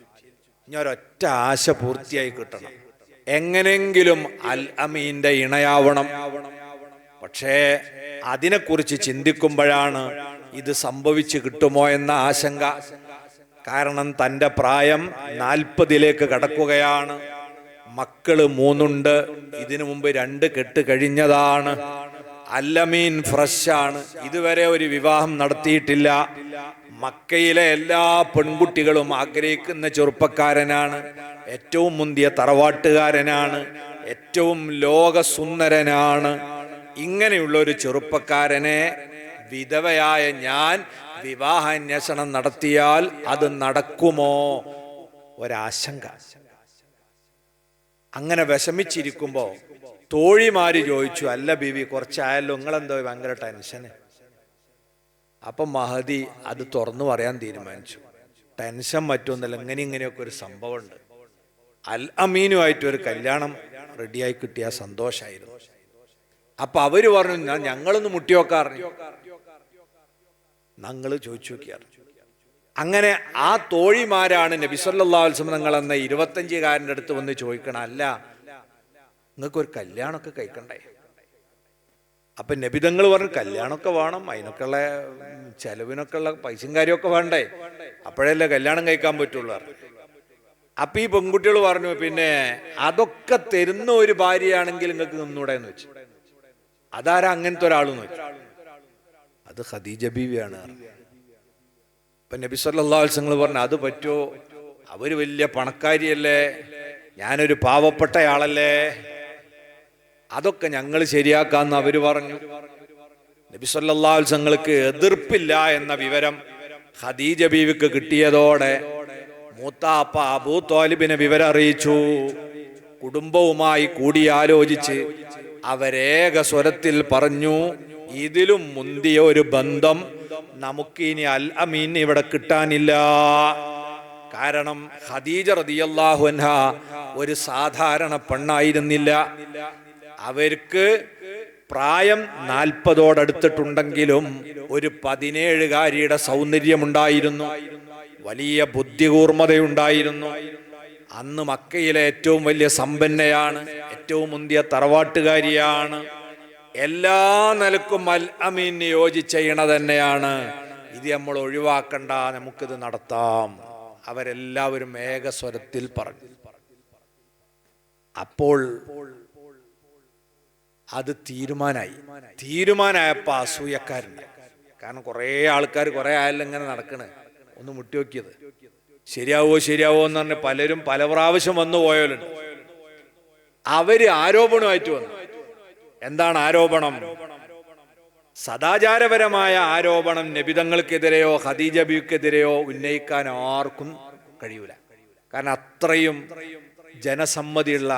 [SPEAKER 1] ഇനി ഒരൊറ്റ ആശ പൂർത്തിയായി കിട്ടണം, എങ്ങനെങ്കിലും അൽ അമീന്റെ ഇണയാവണം. പക്ഷേ അതിനെക്കുറിച്ച് ചിന്തിക്കുമ്പോഴാണ് ഇത് സംഭവിച്ചു കിട്ടുമോ എന്ന ആശങ്ക. കാരണം തൻ്റെ പ്രായം 40ലേക്ക് കടക്കുകയാണ്. മക്കള് 3 ഉണ്ട്. ഇതിനു മുമ്പ് 2 കെട്ട് കഴിഞ്ഞതാണ്. അൽ അമീൻ ഫ്രഷാണ്, ഇതുവരെ ഒരു വിവാഹം നടത്തിയിട്ടില്ല. മക്കയിലെ എല്ലാ പെൺകുട്ടികളും ആഗ്രഹിക്കുന്ന ചെറുപ്പക്കാരനാണ്, ഏറ്റവും മുന്തിയ തറവാട്ടുകാരനാണ്, ഏറ്റവും ലോകസുന്ദരനാണ്. ഇങ്ങനെയുള്ള ഒരു ചെറുപ്പക്കാരനെ വിധവയായ ഞാൻ വിവാഹാന്വേഷണം നടത്തിയാൽ അത് നടക്കുമോ? ഒരാശങ്ക. അങ്ങനെ വിഷമിച്ചിരിക്കുമ്പോ തോഴിമാര് ചോദിച്ചു, അല്ല ബീവി കുറച്ചായല്ലോ, നിങ്ങളെന്തോ ഭയങ്കര ടെൻഷന്? അപ്പം മഹദി അത് തുറന്നു പറയാൻ തീരുമാനിച്ചു. ടെൻഷൻ മറ്റൊന്നല്ല, ഇങ്ങനെയൊക്കെ ഒരു സംഭവമുണ്ട്. അൽ അമീനുമായിട്ട് ഒരു കല്യാണം റെഡിയായി കിട്ടിയ സന്തോഷമായിരുന്നു. അപ്പൊ അവര് പറഞ്ഞു, ഞങ്ങളൊന്ന് മുട്ടിയോക്കാറിഞ്ഞു, ഞങ്ങൾ ചോദിച്ചു നോക്കിയാറ്. അങ്ങനെ ആ തോഴിമാരാണ് നബി സല്ലല്ലാഹു അലൈഹി വസല്ലം തങ്ങൾ എന്ന 25-കാരൻ്റെ അടുത്ത് വന്ന് ചോദിക്കണം, അല്ല നിങ്ങൾക്കൊരു കല്യാണമൊക്കെ കഴിക്കണ്ടേ? അപ്പൊ നബിതങ്ങൾ പറഞ്ഞു, കല്യാണമൊക്കെ വേണം, അതിനൊക്കെയുള്ള ചെലവിനൊക്കെ ഉള്ള പൈസയും കാര്യമൊക്കെ വേണ്ടേ, അപ്പോഴല്ലേ കല്യാണം കഴിക്കാൻ പറ്റുള്ളൂ. അപ്പൊ ഈ പെൺകുട്ടികൾ പറഞ്ഞു, പിന്നെ അതൊക്കെ തരുന്ന ഒരു ഭാര്യയാണെങ്കിൽ നിങ്ങൾക്ക് നിന്നൂടെ എന്ന് വെച്ചു. അതാരാ അങ്ങനത്തെ ഒരാളെന്ന് വെച്ചു? അത് ഖദീജ ബീവിയാണ്. അപ്പൊ നബി സല്ലല്ലാഹു അലൈഹി വസല്ലം പറഞ്ഞു, അത് പറ്റുമോ? അവര് വലിയ പണക്കാരിയല്ലേ, ഞാനൊരു പാവപ്പെട്ടയാളല്ലേ, അതൊക്കെ ഞങ്ങൾ ശരിയാക്കാന്ന് അവര് പറഞ്ഞു. നബി സല്ലല്ലാഹു അലൈഹി വസല്ലങ്ങൾക്ക് എതിർപ്പില്ല എന്ന വിവരം ഖദീജ ബീവിക്ക് കിട്ടിയതോടെ മൂത്താപ്പ അബൂ ത്വാലിബിനെ വിവരം അറിയിച്ചു. കുടുംബവുമായി കൂടിയാലോചിച്ച് അവരേക സ്വരത്തിൽ പറഞ്ഞു, ഇതിലും മുന്തിയ ഒരു ബന്ധം നമുക്ക് ഇനി അൽ അമീൻ ഇവിടെ കിട്ടാനില്ല. കാരണം ഖദീജ റളിയല്ലാഹു അൻഹാ ഒരു സാധാരണ പെണ്ണായിരുന്നില്ല. അവർക്ക് പ്രായം 40ഓടടുത്തിട്ടുണ്ടെങ്കിലും ഒരു 17-കാരിയുടെ സൗന്ദര്യമുണ്ടായിരുന്നു, വലിയ ബുദ്ധികൂർമ്മതയുണ്ടായിരുന്നു. അന്ന് മക്കയിലെ ഏറ്റവും വലിയ സമ്പന്നയാണ്, ഏറ്റവും മുന്തിയ തറവാട്ടുകാരിയാണ്. എല്ലാ നിലക്കും അൽ അമീന് യോജിച്ച ഇണ തന്നെയാണ്. ഇത് നമ്മൾ ഒഴിവാക്കണ്ട, നമുക്കിത് നടത്താം. അവരെല്ലാവരും ഏകസ്വരത്തിൽ പറഞ്ഞു. അപ്പോൾ അത് തീരുമാനമായപ്പോ അസൂയക്കാരുണ്ട്. കാരണം കുറെ ആൾക്കാർ കുറെ ആയാലും ഇങ്ങനെ നടക്കണ്, ഒന്ന് മുട്ടിനോക്കിയത് ശരിയാവോ എന്ന് പറഞ്ഞ് പലരും പല പ്രാവശ്യം വന്നു പോയാലുണ്ട്. അവര് ആരോപണമായിട്ട് വന്നു. എന്താണ് ആരോപണം? സദാചാരപരമായ ആരോപണം നബിതങ്ങൾക്കെതിരെയോ ഖദീജ ബീവിക്കെതിരെയോ ഉന്നയിക്കാൻ ആർക്കും കഴിയൂല. കാരണം അത്രയും ജനസമ്മതിയുള്ള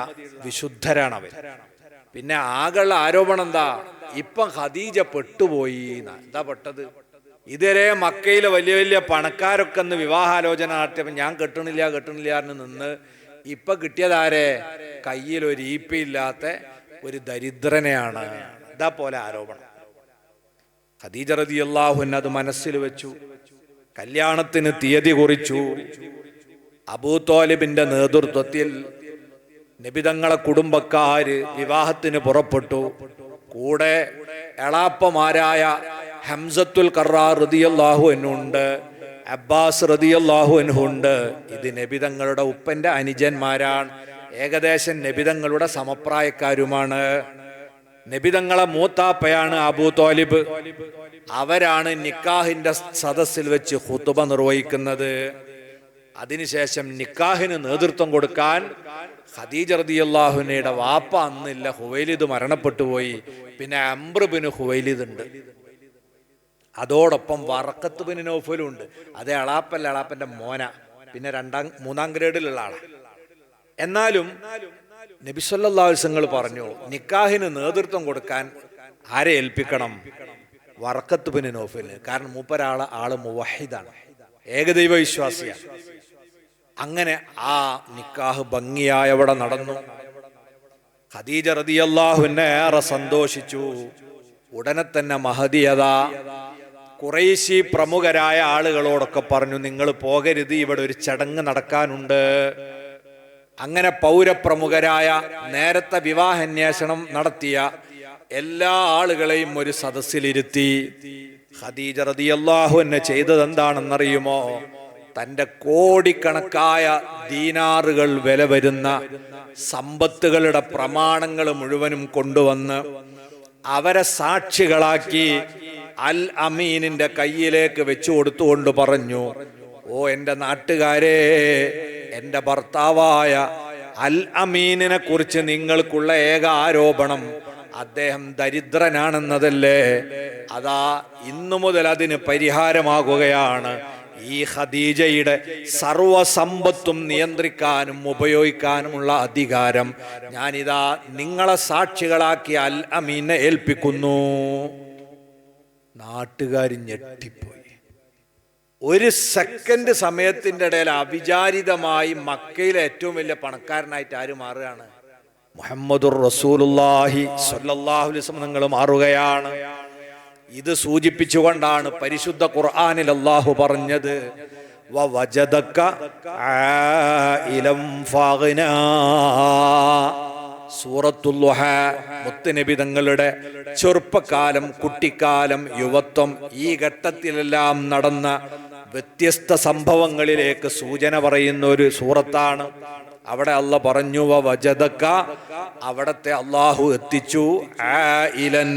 [SPEAKER 1] വിശുദ്ധരാണ് അവർ. പിന്നെ ആകെയുള്ള ആരോപണം എന്താ? ഇപ്പം ഖദീജ പെട്ടുപോയി. എന്താ പെട്ടത്? ഇതുവരെ മക്കയിലെ വലിയ വലിയ പണക്കാരൊക്കെ ഒന്ന് വിവാഹാലോചന നടത്തിയപ്പോൾ ഞാൻ കെട്ടണില്ല എന്ന് നിന്ന് ഇപ്പൊ കിട്ടിയതാരെ? കയ്യിൽ ഒരു ഈപ്പില്ലാത്ത ഒരു ദരിദ്രനെയാണ്. ഇതാ പോലെ ആരോപണം. ഖദീജ റളിയല്ലാഹു അൻഹ അത് മനസ്സിൽ വെച്ചു. കല്യാണത്തിന് തീയതി കുറിച്ചു. അബൂ ത്വാലിബിന്റെ നേതൃത്വത്തിൽ നബിതങ്ങളെ കുടുംബക്കാര് വിവാഹത്തിന് പുറപ്പെട്ടു. കൂടെ എളാപ്പമാരായ ഹംസത്തുൽ ഖറാർ റളിയല്ലാഹു അൻഹു ഉണ്ട്, അബ്ബാസ് റളിയല്ലാഹു അൻഹു ഉണ്ട്. ഇത് നബിതങ്ങളുടെ ഉപ്പന്റെ അനുജന്മാരാണ്. ഏകദേശം നബിതങ്ങളുടെ സമപ്രായക്കാരുമാണ്. നബിതങ്ങളെ മൂത്താപ്പയാണ് അബൂ ത്വാലിബ്. അവരാണ് നിക്കാഹിന്റെ സദസ്സിൽ വെച്ച് ഖുതുബ നിർവഹിക്കുന്നത്. അതിനുശേഷം നിക്കാഹിന് നേതൃത്വം കൊടുക്കാൻ ഖദീജ റളിയല്ലാഹു അൻഹയുടെ വാപ്പ അന്നില്ല, ഹുവൈലിദ് മരണപ്പെട്ടു പോയി. പിന്നെ അംർ ബിൻ ഹുവൈലിദ് ഉണ്ട്. അതോടൊപ്പം വറഖത്ത് ബിൻ നൗഫലും ഉണ്ട്. അത് എളാപ്പന്റെ മോന, പിന്നെ 3-ാം ഗ്രേഡിലുള്ള ആളാണ്. എന്നാലും നബി സല്ലല്ലാഹു അലൈഹി വസല്ലം പറഞ്ഞു, നിക്കാഹിന് നേതൃത്വം കൊടുക്കാൻ ആരെ ഏൽപ്പിക്കണം? വറഖത്ത് ബിൻ നൗഫലിന്. കാരണം മൂപ്പരാള് മുവഹിദാണ്, ഏകദൈവ വിശ്വാസിയാണ്. അങ്ങനെ ആ നിക്കാഹ് ഭംഗിയായി അവിടെ നടന്നു. ഖദീജ റളിയല്ലാഹു അൻഹ ഏറെ സന്തോഷിച്ചു. ഉടനെ തന്നെ മഹദിയതാ ഖുറൈശി പ്രമുഖരായ ആളുകളോടൊക്കെ പറഞ്ഞു, നിങ്ങൾ പോകരുത്, ഇവിടെ ഒരു ചടങ്ങ് നടക്കാനുണ്ട്. അങ്ങനെ പൗരപ്രമുഖരായ നേരത്തെ വിവാഹാന്വേഷണം നടത്തിയ എല്ലാ ആളുകളെയും ഒരു സദസ്സിലിരുത്തി. ഖദീജ റളിയല്ലാഹു അൻഹ ചെയ്തത് എന്താണെന്നറിയുമോ? തന്റെ കോടിക്കണക്കായ ദീനാറുകൾ വില വരുന്ന സമ്പത്തുകളുടെ പ്രമാണങ്ങൾ മുഴുവനും കൊണ്ടുവന്ന് അവരെ സാക്ഷികളാക്കി അൽ അമീനിന്റെ കയ്യിലേക്ക് വെച്ചു കൊടുത്തുകൊണ്ട് പറഞ്ഞു, ഓ എന്റെ നാട്ടുകാരെ, എന്റെ ഭർത്താവായ അൽ അമീനിനെ കുറിച്ച് നിങ്ങൾക്കുള്ള ഏക ആരോപണം അദ്ദേഹം ദരിദ്രനാണെന്നതല്ലേ? അതാ ഇന്നു മുതൽ അതിന് പരിഹാരമാകുകയാണ്. ഈ ഖദീജയുടെ സർവസമ്പത്തും നിയന്ത്രിക്കാനും ഉപയോഗിക്കാനുമുള്ള അധികാരം ഞാനിതാ നിങ്ങളെ സാക്ഷികളാക്കി അൽ അമീനെ ഏൽപ്പിക്കുന്നു. നാട്ടുകാർ ഞെട്ടിപ്പോയി. ഒരു സെക്കൻഡ് സമയത്തിന്റെ ഇടയിൽ അവിചാരിതമായി മക്കയിലെ ഏറ്റവും വലിയ പണക്കാരനായിട്ട് ആര് മാറുകയാണ്? മുഹമ്മദുർ റസൂലുള്ളാഹി സ്വല്ലല്ലാഹു അലൈഹി വസല്ലം നിങ്ങൾ മാറുകയാണ്. ഇത് സൂചിപ്പിച്ചുകൊണ്ടാണ് പരിശുദ്ധ ഖുർആനിൽ അല്ലാഹു പറഞ്ഞത് വവജദക ആയിലം ഫഗ്നാ. സൂറത്തുൽ ളുഹ മുത്തുനബി തങ്ങളുടെ ചെറുപ്പകാലം, കുട്ടിക്കാലം, യുവത്വം, ഈ ഘട്ടത്തിലെല്ലാം നടന്ന വ്യത്യസ്ത സംഭവങ്ങളിലേക്ക് സൂചന പറയുന്ന ഒരു സൂറത്താണ്. അവിടെ അല്ലാഹ് പറഞ്ഞു വവജദക, അവിടത്തെ അല്ലാഹു എത്തിച്ചു ആയിലൻ,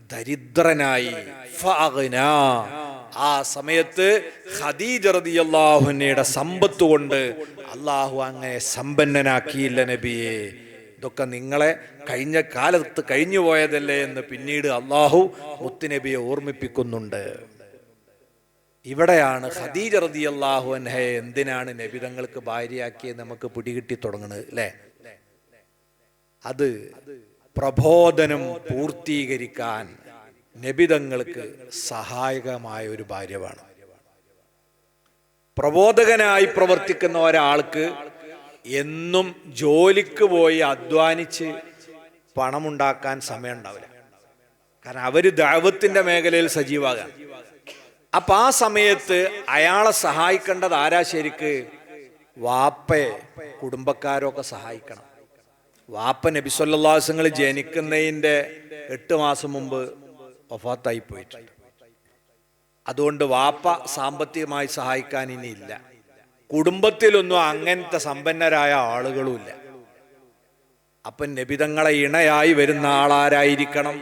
[SPEAKER 1] ദരിദ്രനായി, ഫഗ്നാ, ആ സമയത്ത് ഖദീജ റളിയല്ലാഹു അൻഹയുടെ സമ്പത്ത് കൊണ്ട് അല്ലാഹു അങ്ങനെ സമ്പന്നനാക്കിയില്ല നബിയെ. ഇതൊക്കെ നിങ്ങളെ കഴിഞ്ഞ കാലത്ത് കഴിഞ്ഞു പോയതല്ലേ എന്ന് പിന്നീട് അല്ലാഹു മുത്തുനബിയെ ഓർമ്മിപ്പിക്കുന്നുണ്ട്. ഇവിടെയാണ് ഖദീജ റളിയല്ലാഹു അൻഹയെ എന്തിനാണ് നബി തങ്ങൾക്ക് ഭാര്യയാക്കിയത് നമുക്ക് പിടികിട്ടി തുടങ്ങുന്നത് അല്ലേ? അത് പ്രബോധനം പൂർത്തീകരിക്കാൻ നബിതങ്ങൾക്ക് സഹായകമായ ഒരു ഭാര്യ വേണം. പ്രബോധകനായി പ്രവർത്തിക്കുന്ന ഒരാൾക്ക് എന്നും ജോലിക്ക് പോയി അധ്വാനിച്ച് പണമുണ്ടാക്കാൻ സമയം ഉണ്ടാവില്ല. കാരണം അവര് ദഅവത്തിന്റെ മേഖലയിൽ സജീവാകാൻ. അപ്പൊ ആ സമയത്ത് അയാളെ സഹായിക്കേണ്ടത് ആരാ? ശരിക്ക് വാപ്പയെ, കുടുംബക്കാരൊക്കെ സഹായിക്കണം. വാപ്പ നബി സല്ലല്ലാഹു അലൈഹി വസല്ലം ജനിക്കുന്നതിന്റെ 8 മാസം മുമ്പ് വഫാത്തായി പോയിട്ടുണ്ട്. അതുകൊണ്ട് വാപ്പ സാമ്പത്തികമായി സഹായിക്കാൻ ഇനിയില്ല. കുടുംബത്തിലൊന്നും അങ്ങനത്തെ സമ്പന്നരായ ആളുകളുമില്ല. അപ്പം നബിതങ്ങളെ ഇണയായി വരുന്ന ആളാരായിരിക്കണം?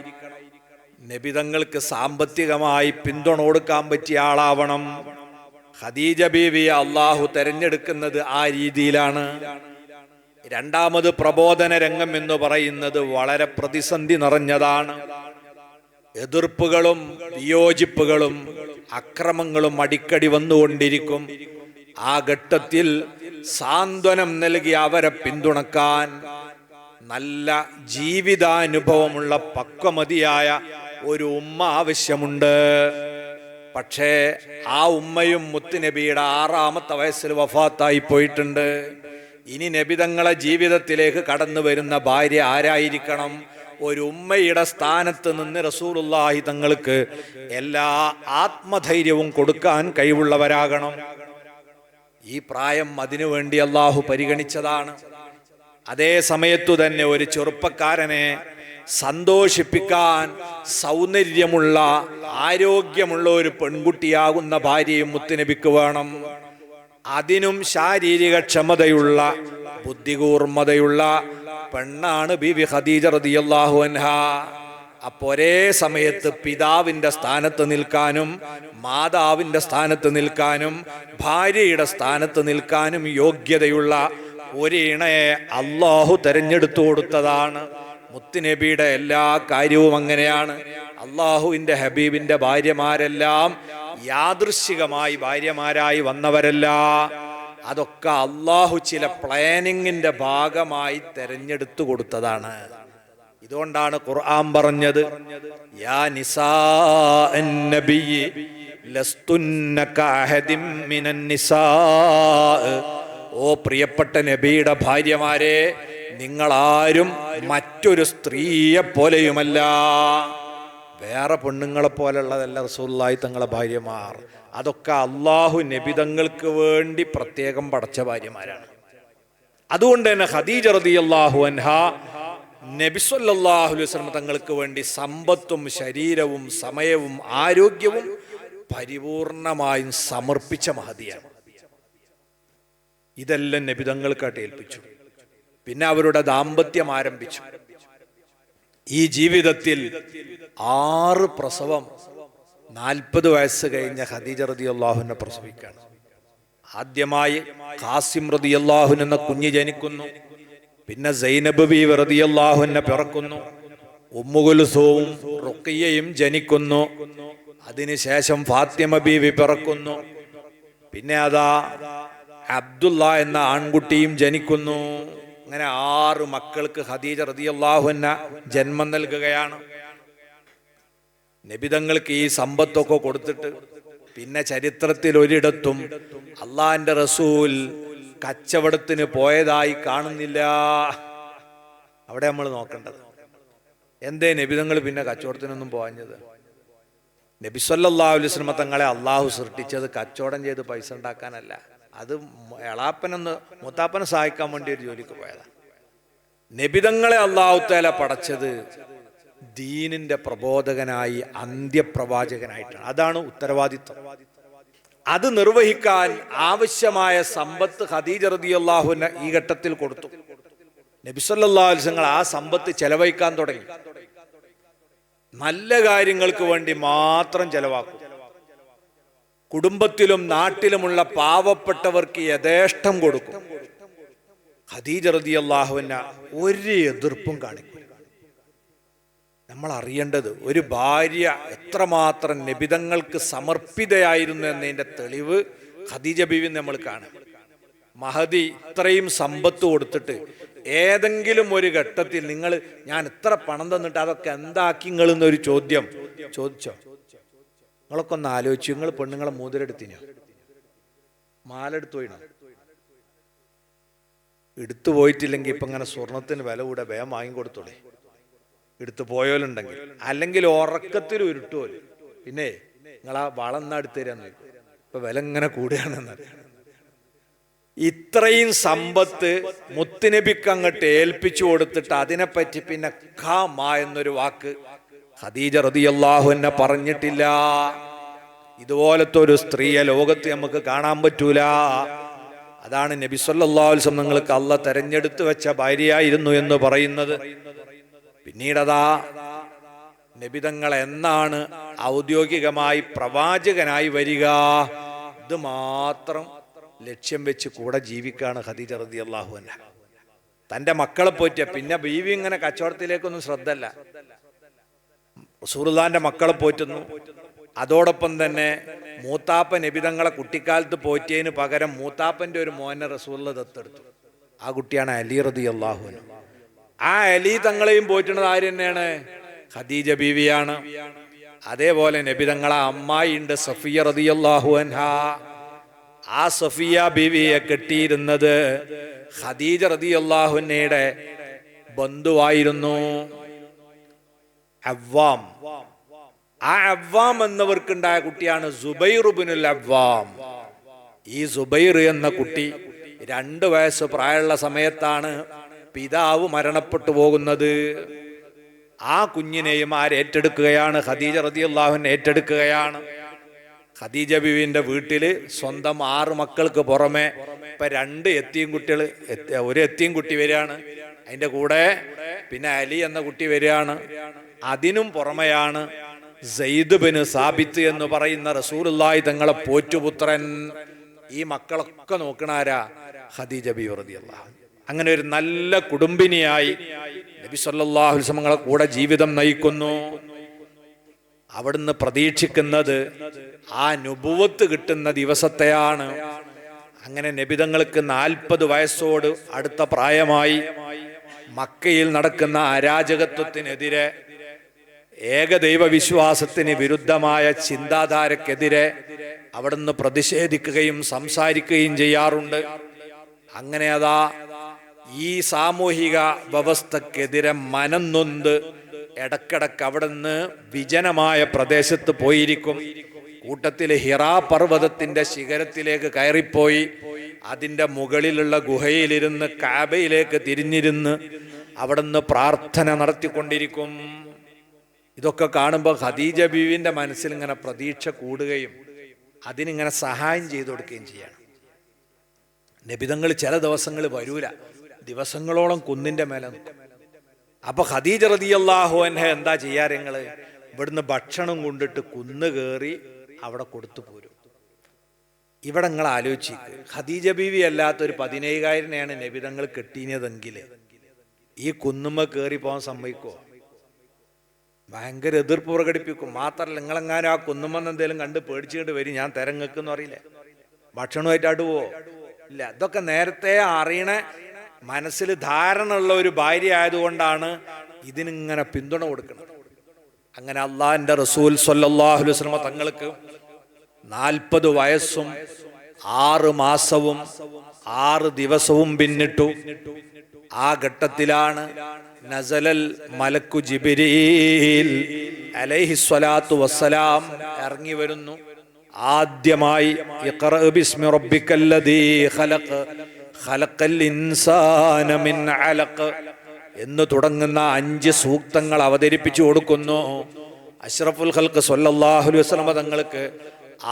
[SPEAKER 1] നബിതങ്ങൾക്ക് സാമ്പത്തികമായി പിന്തുണ കൊടുക്കാൻ പറ്റിയ ആളാവണം. ഖദീജ ബീവിയെ അള്ളാഹു തെരഞ്ഞെടുക്കുന്നത് ആ രീതിയിലാണ്. രണ്ടാമത്, പ്രബോധന രംഗം എന്ന് പറയുന്നത് വളരെ പ്രതിസന്ധി നിറഞ്ഞതാണ്. എതിർപ്പുകളും വിയോജിപ്പുകളും അക്രമങ്ങളും അടിക്കടി വന്നുകൊണ്ടിരിക്കും. ആ ഘട്ടത്തിൽ സാന്ത്വനം നൽകി അവരെ പിന്തുണക്കാൻ നല്ല ജീവിതാനുഭവമുള്ള പക്വമതിയായ ഒരു ഉമ്മ ആവശ്യമുണ്ട്. പക്ഷേ ആ ഉമ്മയും മുത്തുനബിയുടെ 6-ാമത്തെ വയസ്സിൽ വഫാത്തായി പോയിട്ടുണ്ട്. ഇനി നബിതങ്ങളെ ജീവിതത്തിലേക്ക് കടന്നു വരുന്ന ഭാര്യ ആരായിരിക്കണം? ഒരു ഉമ്മയുടെ സ്ഥാനത്ത് നിന്ന് റസൂലുള്ളാഹി തങ്ങൾക്ക് എല്ലാ ആത്മധൈര്യവും കൊടുക്കാൻ കഴിവുള്ളവരാകണം. ഈ പ്രായം അതിനു വേണ്ടി അല്ലാഹു പരിഗണിച്ചതാണ്. അതേ സമയത്തു തന്നെ ഒരു ചെറുപ്പക്കാരനെ സന്തോഷിപ്പിക്കാൻ സൗന്ദര്യമുള്ള, ആരോഗ്യമുള്ള ഒരു പെൺകുട്ടിയാകുന്ന ഭാര്യയും മുത്തുനബിക്ക് വേണം. അതിനും ശാരീരിക ക്ഷമതയുള്ള, ബുദ്ധികൂർമ്മതയുള്ള പെണ്ണാണ് ബീവി ഖദീജ റളിയല്ലാഹു അൻഹാ. അപ്പോൾ ഒരേ സമയത്ത് പിതാവിന്റെ സ്ഥാനത്ത് നിൽക്കാനും, മാതാവിന്റെ സ്ഥാനത്ത് നിൽക്കാനും, ഭാര്യയുടെ സ്ഥാനത്ത് നിൽക്കാനും യോഗ്യതയുള്ള ഒരു ഇണയെ അല്ലാഹു തെരഞ്ഞെടുത്തു കൊടുത്തതാണ്. മുത്തുനബിയുടെ എല്ലാ കാര്യവും അങ്ങനെയാണ്. അല്ലാഹുവിന്റെ ഹബീബിന്റെ ഭാര്യമാരെല്ലാം യാദൃശ്ചികമായി ഭാര്യമാരായി വന്നവരല്ല. അതൊക്കെ അല്ലാഹു ചില പ്ലാനിങ്ങിന്റെ ഭാഗമായി തെരഞ്ഞെടുത്തു കൊടുത്തതാണ്. ഇതുകൊണ്ടാണ് ഖുർആൻ പറഞ്ഞത്, യാ നിസാഅൻ നബിയ്യി ലസ്തുന്ന കഅഹദിൻ മിനൻ നിസാ. ഓ പ്രിയപ്പെട്ട നബിയുടെ ഭാര്യമാരെ, നിങ്ങളാരും മറ്റൊരു സ്ത്രീയെ പോലെയുമല്ല. വേറെ പെണ്ണുങ്ങളെ പോലുള്ളതല്ല റസൂലുള്ളാഹി തങ്ങളെ ഭാര്യമാർ. അതൊക്കെ അല്ലാഹു നബിതങ്ങൾക്ക് വേണ്ടി പ്രത്യേകം പടച്ച ഭാര്യമാരാണ്. അതുകൊണ്ട് തന്നെ ഖദീജ റളിയല്ലാഹു അൻഹാ നബി സല്ലല്ലാഹു അലൈഹി വസല്ലം തങ്ങൾക്ക് വേണ്ടി സമ്പത്തും ശരീരവും സമയവും ആരോഗ്യവും പരിപൂർണമായും സമർപ്പിച്ച മഹതിയാണ്. ഇതെല്ലാം നബിതങ്ങൾക്കായിട്ട് ഏൽപ്പിച്ചു. പിന്നെ അവരുടെ ദാമ്പത്യം ആരംഭിച്ചു. ഈ ജീവിതത്തിൽ 6 പ്രസവം 40 വയസ്സ് കഴിഞ്ഞ ഖദീജ റളിയല്ലാഹു അൻഹ പ്രസവിക്കുകയാണ്. ആദ്യമായി ഖാസിം റളിയല്ലാഹു അൻഹു എന്ന കുഞ്ഞ് ജനിക്കുന്നു. പിന്നെ സൈനബ് ബീവി റളിയല്ലാഹു അൻഹ പിറക്കുന്നു. ഉമ്മു കുൽസൂമും റുഖിയ്യയും ജനിക്കുന്നു. അതിനുശേഷം ഫാത്തിമ ബീവി പിറക്കുന്നു. പിന്നെ അതാ അബ്ദുള്ള എന്ന ആൺകുട്ടിയും ജനിക്കുന്നു. അങ്ങനെ 6 മക്കൾക്ക് ഖദീജ റളിയല്ലാഹു അൻഹ ജന്മം നൽകുകയാണ്. നബിതങ്ങൾക്ക് ഈ സമ്പത്തൊക്കെ കൊടുത്തിട്ട് പിന്നെ ചരിത്രത്തിൽ ഒരിടത്തും അള്ളാന്റെ റസൂൽ കച്ചവടത്തിന് പോയതായി കാണുന്നില്ല. അവിടെ നമ്മൾ നോക്കേണ്ടത് എന്തേ നബിതങ്ങൾ പിന്നെ കച്ചവടത്തിനൊന്നും പോകാഞ്ഞത്? നബി സല്ലല്ലാഹു അലൈഹി വസല്ലം തങ്ങളെ അള്ളാഹു സൃഷ്ടിച്ചത് കച്ചവടം ചെയ്ത് പൈസ ഉണ്ടാക്കാനല്ല. അത് എളാപ്പനൊന്ന് മൂത്താപ്പനെ സഹായിക്കാൻ വേണ്ടി ഒരു ജോലിക്ക് പോയതാണ്. നബിതങ്ങളെ അള്ളാഹു തആല പടച്ചത് ദീനിന്റെ പ്രബോധകനായി, അന്ത്യപ്രവാചകനായിട്ടാണ്. അതാണ് ഉത്തരവാദിത്വം. അത് നിർവഹിക്കാൻ ആവശ്യമായ സമ്പത്ത് ഖദീജ റളിയല്ലാഹു അൻഹ ഈ ഘട്ടത്തിൽ കൊടുത്തു. നബി സല്ലല്ലാഹു അലൈഹി വസല്ലം ആ സമ്പത്ത് ചെലവഴിക്കാൻ തുടങ്ങി. നല്ല കാര്യങ്ങൾക്ക് വേണ്ടി മാത്രം ചെലവാക്കും. കുടുംബത്തിലും നാട്ടിലുമുള്ള പാവപ്പെട്ടവർക്ക് യഥേഷ്ടം കൊടുക്കും. ഖദീജ റളിയല്ലാഹു അൻഹ ഒരു എതിർപ്പും കാണിക്കും. നമ്മൾ അറിയേണ്ടത് ഒരു ഭാര്യ എത്രമാത്രം നബിതങ്ങൾക്ക് സമർപ്പിതയായിരുന്നു എന്നതിന്റെ തെളിവ് ഖദീജ ബീവി നമ്മൾ കാണാം. മഹദി ഇത്രയും സമ്പത്ത് കൊടുത്തിട്ട് ഏതെങ്കിലും ഒരു ഘട്ടത്തിൽ ഞാൻ ഇത്ര പണം തന്നിട്ട് അതൊക്കെ എന്താക്കി നിങ്ങളെന്നൊരു ചോദ്യം ചോദിച്ചോ? നിങ്ങളൊക്കെ ഒന്ന് ആലോചിച്ചു. നിങ്ങൾ പെണ്ണുങ്ങളെ മോതിരെടുത്തിനോ? മാലെടുത്തു പോയിണോ? എടുത്തു പോയിട്ടില്ലെങ്കിൽ ഇപ്പൊ ഇങ്ങനെ സ്വർണത്തിന് വില കൂടെ വേഗം വാങ്ങിക്കൊടുത്തോളേ, എടുത്തു പോയോലുണ്ടെങ്കിൽ. അല്ലെങ്കിൽ ഉറക്കത്തിൽ ഉരുട്ടുപോലും. പിന്നെ നിങ്ങൾ ആ വളം എന്നാ എടുത്തു തരാന്ന് ചോദിക്കും. ഇപ്പൊ വില ഇങ്ങനെ കൂടുകയാണെന്നറിയാം. ഇത്രയും സമ്പത്ത് മുത്തുനബിക്ക് അങ്ങോട്ട് ഏൽപ്പിച്ചു കൊടുത്തിട്ട് അതിനെപ്പറ്റി പിന്നെ ഖാ എന്നൊരു വാക്ക് ഖദീജ റളിയല്ലാഹു അൻഹ പറഞ്ഞിട്ടില്ല. ഇതുപോലത്തെ ഒരു സ്ത്രീയെ ലോകത്ത് നമുക്ക് കാണാൻ പറ്റൂല. അതാണ് നബി സല്ലല്ലാഹു അലൈഹി വസല്ലം നിങ്ങൾക്ക് അള്ളാഹ് തെരഞ്ഞെടുത്തു വെച്ച ഭാര്യയായിരുന്നു എന്ന് പറയുന്നത്. പിന്നീടതാ നബിതങ്ങൾ എന്നാണ് ഔദ്യോഗികമായി പ്രവാചകനായി വരിക, ഇത് മാത്രം ലക്ഷ്യം വെച്ച് കൂടെ ജീവിക്കാണ് ഖദീജ റളിയല്ലാഹു അൻഹ. തന്റെ മക്കളെ പോറ്റിയ പിന്നെ ബീവി ഇങ്ങനെ കച്ചവടത്തിലേക്കൊന്നും ശ്രദ്ധല്ല. റസൂലുള്ളാഹിന്റെ മക്കളെ പോറ്റുന്നു. അതോടൊപ്പം തന്നെ മൂത്താപ്പ നബിതങ്ങളെ കുട്ടിക്കാലത്ത് പോറ്റിയതിന് പകരം മൂത്താപ്പന്റെ ഒരു മോനെ റസൂലുള്ള ദത്തെടുത്തു. ആ കുട്ടിയാണ് അലി റളിയല്ലാഹു അൻഹു. ആ അലി തങ്ങളെയും പോറ്റുന്നത് ആര് തന്നെയാണ്? ഖദീജ ബീവിയാണ്. അതേപോലെ നബിതങ്ങളെ അമ്മായി ഉണ്ട് സഫിയ റളിയല്ലാഹു അൻഹ. ആ സഫിയ ബീവിയെ കെട്ടിയിരുന്നത് ഖദീജ റളിയല്ലാഹു അൻഹയുടെ ബന്ധുവായിരുന്നു അവ്വാം. ആ അവ്വാം എന്നവർക്കുണ്ടായ കുട്ടിയാണ് സുബൈർ ഇബ്നുൽ അവ്വാം. ഈ സുബൈർ എന്ന കുട്ടി 2 വയസ്സ് പ്രായമുള്ള സമയത്താണ് പിതാവ് മരണപ്പെട്ടു പോകുന്നത്. ആ കുഞ്ഞിനെയും ഏറ്റെടുക്കുകയാണ്? ഖദീജ റളിയല്ലാഹു അൻഹ ഏറ്റെടുക്കുകയാണ്. ഖദീജ ബീവിന്റെ വീട്ടില് സ്വന്തം 6 മക്കൾക്ക് പുറമെ ഇപ്പൊ 2 എത്തീം കുട്ടികൾ, ഒരു എത്തീം കുട്ടി വരികയാണ്. അതിന്റെ കൂടെ പിന്നെ അലി എന്ന കുട്ടി വരികയാണ്. അതിനും പുറമെയാണ് സയ്യിദ് ബിൻ സാബിത്ത് എന്ന് പറയുന്ന റസൂലുള്ളാഹി തങ്ങളെ പോറ്റുപുത്രൻ. ഈ മക്കളൊക്കെ നോക്കണാരാ? ഖദീജ ബീവി റളിയല്ലാഹു അൻഹ. അങ്ങനെ ഒരു നല്ല കുടുംബിനിയായി നബി സല്ലല്ലാഹു അലൈഹി വസല്ലം കൂടെ ജീവിതം നയിക്കുന്നു. അവിടുന്ന് പ്രതീക്ഷിക്കുന്നത് ആ നുബുവത്ത് കിട്ടുന്ന ദിവസത്തെയാണ്. അങ്ങനെ നബിതങ്ങൾക്ക് 40 വയസ്സോട് അടുത്ത പ്രായമായി. മക്കയിൽ നടക്കുന്ന അരാജകത്വത്തിനെതിരെ, ഏകദൈവ വിശ്വാസത്തിന് വിരുദ്ധമായ ചിന്താധാരക്കെതിരെ അവിടുന്ന് പ്രതിഷേധിക്കുകയും സംസാരിക്കുകയും ചെയ്യാറുണ്ട്. അങ്ങനെ അതാ ഈ സാമൂഹിക വ്യവസ്ഥക്കെതിരെ മനം നൊന്ത് ഇടക്കിടക്ക് അവിടുന്ന് വിജനമായ പ്രദേശത്ത് പോയിരിക്കും. കൂട്ടത്തിൽ ഹിറാ പർവ്വതത്തിന്റെ ശിഖരത്തിലേക്ക് കയറിപ്പോയി അതിന്റെ മുകളിലുള്ള ഗുഹയിലിരുന്ന് കാബയിലേക്ക് തിരിഞ്ഞിരുന്ന് അവിടുന്ന് പ്രാർത്ഥന നടത്തിക്കൊണ്ടിരിക്കും. ഇതൊക്കെ കാണുമ്പോൾ ഖദീജ ബീവിന്റെ മനസ്സിൽ ഇങ്ങനെ പ്രതീക്ഷ കൂടുകയും അതിനിങ്ങനെ സഹായം ചെയ്തു കൊടുക്കുകയും ചെയ്യണം. നബിതങ്ങൾ ചില ദിവസങ്ങൾ വരൂല, ദിവസങ്ങളോളം കുന്നിന്റെ മേലെ നിൽക്കും. അപ്പൊ ഖദീജ റളിയല്ലാഹു അൻഹ എന്താ ചെയ്യാറ്? നിങ്ങള് ഇവിടുന്ന് ഭക്ഷണം കൊണ്ടിട്ട് കുന്ന് കയറി അവിടെ കൊടുത്തു പോരും. ഇവിടെ നിങ്ങൾ ആലോചിക്ക്, ഖദീജ ബീവി അല്ലാത്ത ഒരു 15,000-നെയാണ് നബിതങ്ങൾ കെട്ടിയതെങ്കിൽ ഈ കുന്നുമ്മ കയറി പോകാൻ സമ്മതിക്കോ? ഭയങ്കര എതിർപ്പ് പ്രകടിപ്പിക്കും. മാത്രമല്ല, നിങ്ങളെങ്ങാനും ആ കുന്നുമെന്ന് എന്തെങ്കിലും കണ്ട് പേടിച്ചുകൊണ്ട് വരും, ഞാൻ തിരങ്ങെക്കെന്ന് അറിയില്ലേ, ഭക്ഷണമായിട്ട് അടുവോ? ഇല്ല. ഇതൊക്കെ നേരത്തെ അറിയണ മനസ്സിൽ ധാരണ ഉള്ള ഒരു ഭാര്യ ആയതുകൊണ്ടാണ് ഇതിനിങ്ങനെ പിന്തുണ കൊടുക്കുന്നത്. അങ്ങനെ അള്ളാഹിന്റെ റസൂൽ സ്വല്ലല്ലാഹു അലൈഹി വസല്ലം തങ്ങൾക്ക് 40 വയസ്സും 6 മാസവും 6 ദിവസവും പിന്നിട്ടു. ആ ഘട്ടത്തിലാണ് നസലൽ മലക്കു ജിബ്രീൽ അലൈഹിസ്സലാത്തു വസ്സലാം ഇറങ്ങി വരുന്നു. ആദ്യമായി ഇഖ്റ ബിസ്മി റബ്ബിക്കല്ലദീ ഖലഖ് ഖലഖൽ ഇൻസാന മിൻ അലഖ് എന്ന് തുടങ്ങുന്ന 5 സൂക്തങ്ങൾ അവതരിപ്പിച്ചു കൊടുക്കുന്നു. അഷ്റഫുൽ ഖൽഖ് സ്വല്ലല്ലാഹു അലൈഹി വസല്ലം തങ്ങൾക്ക്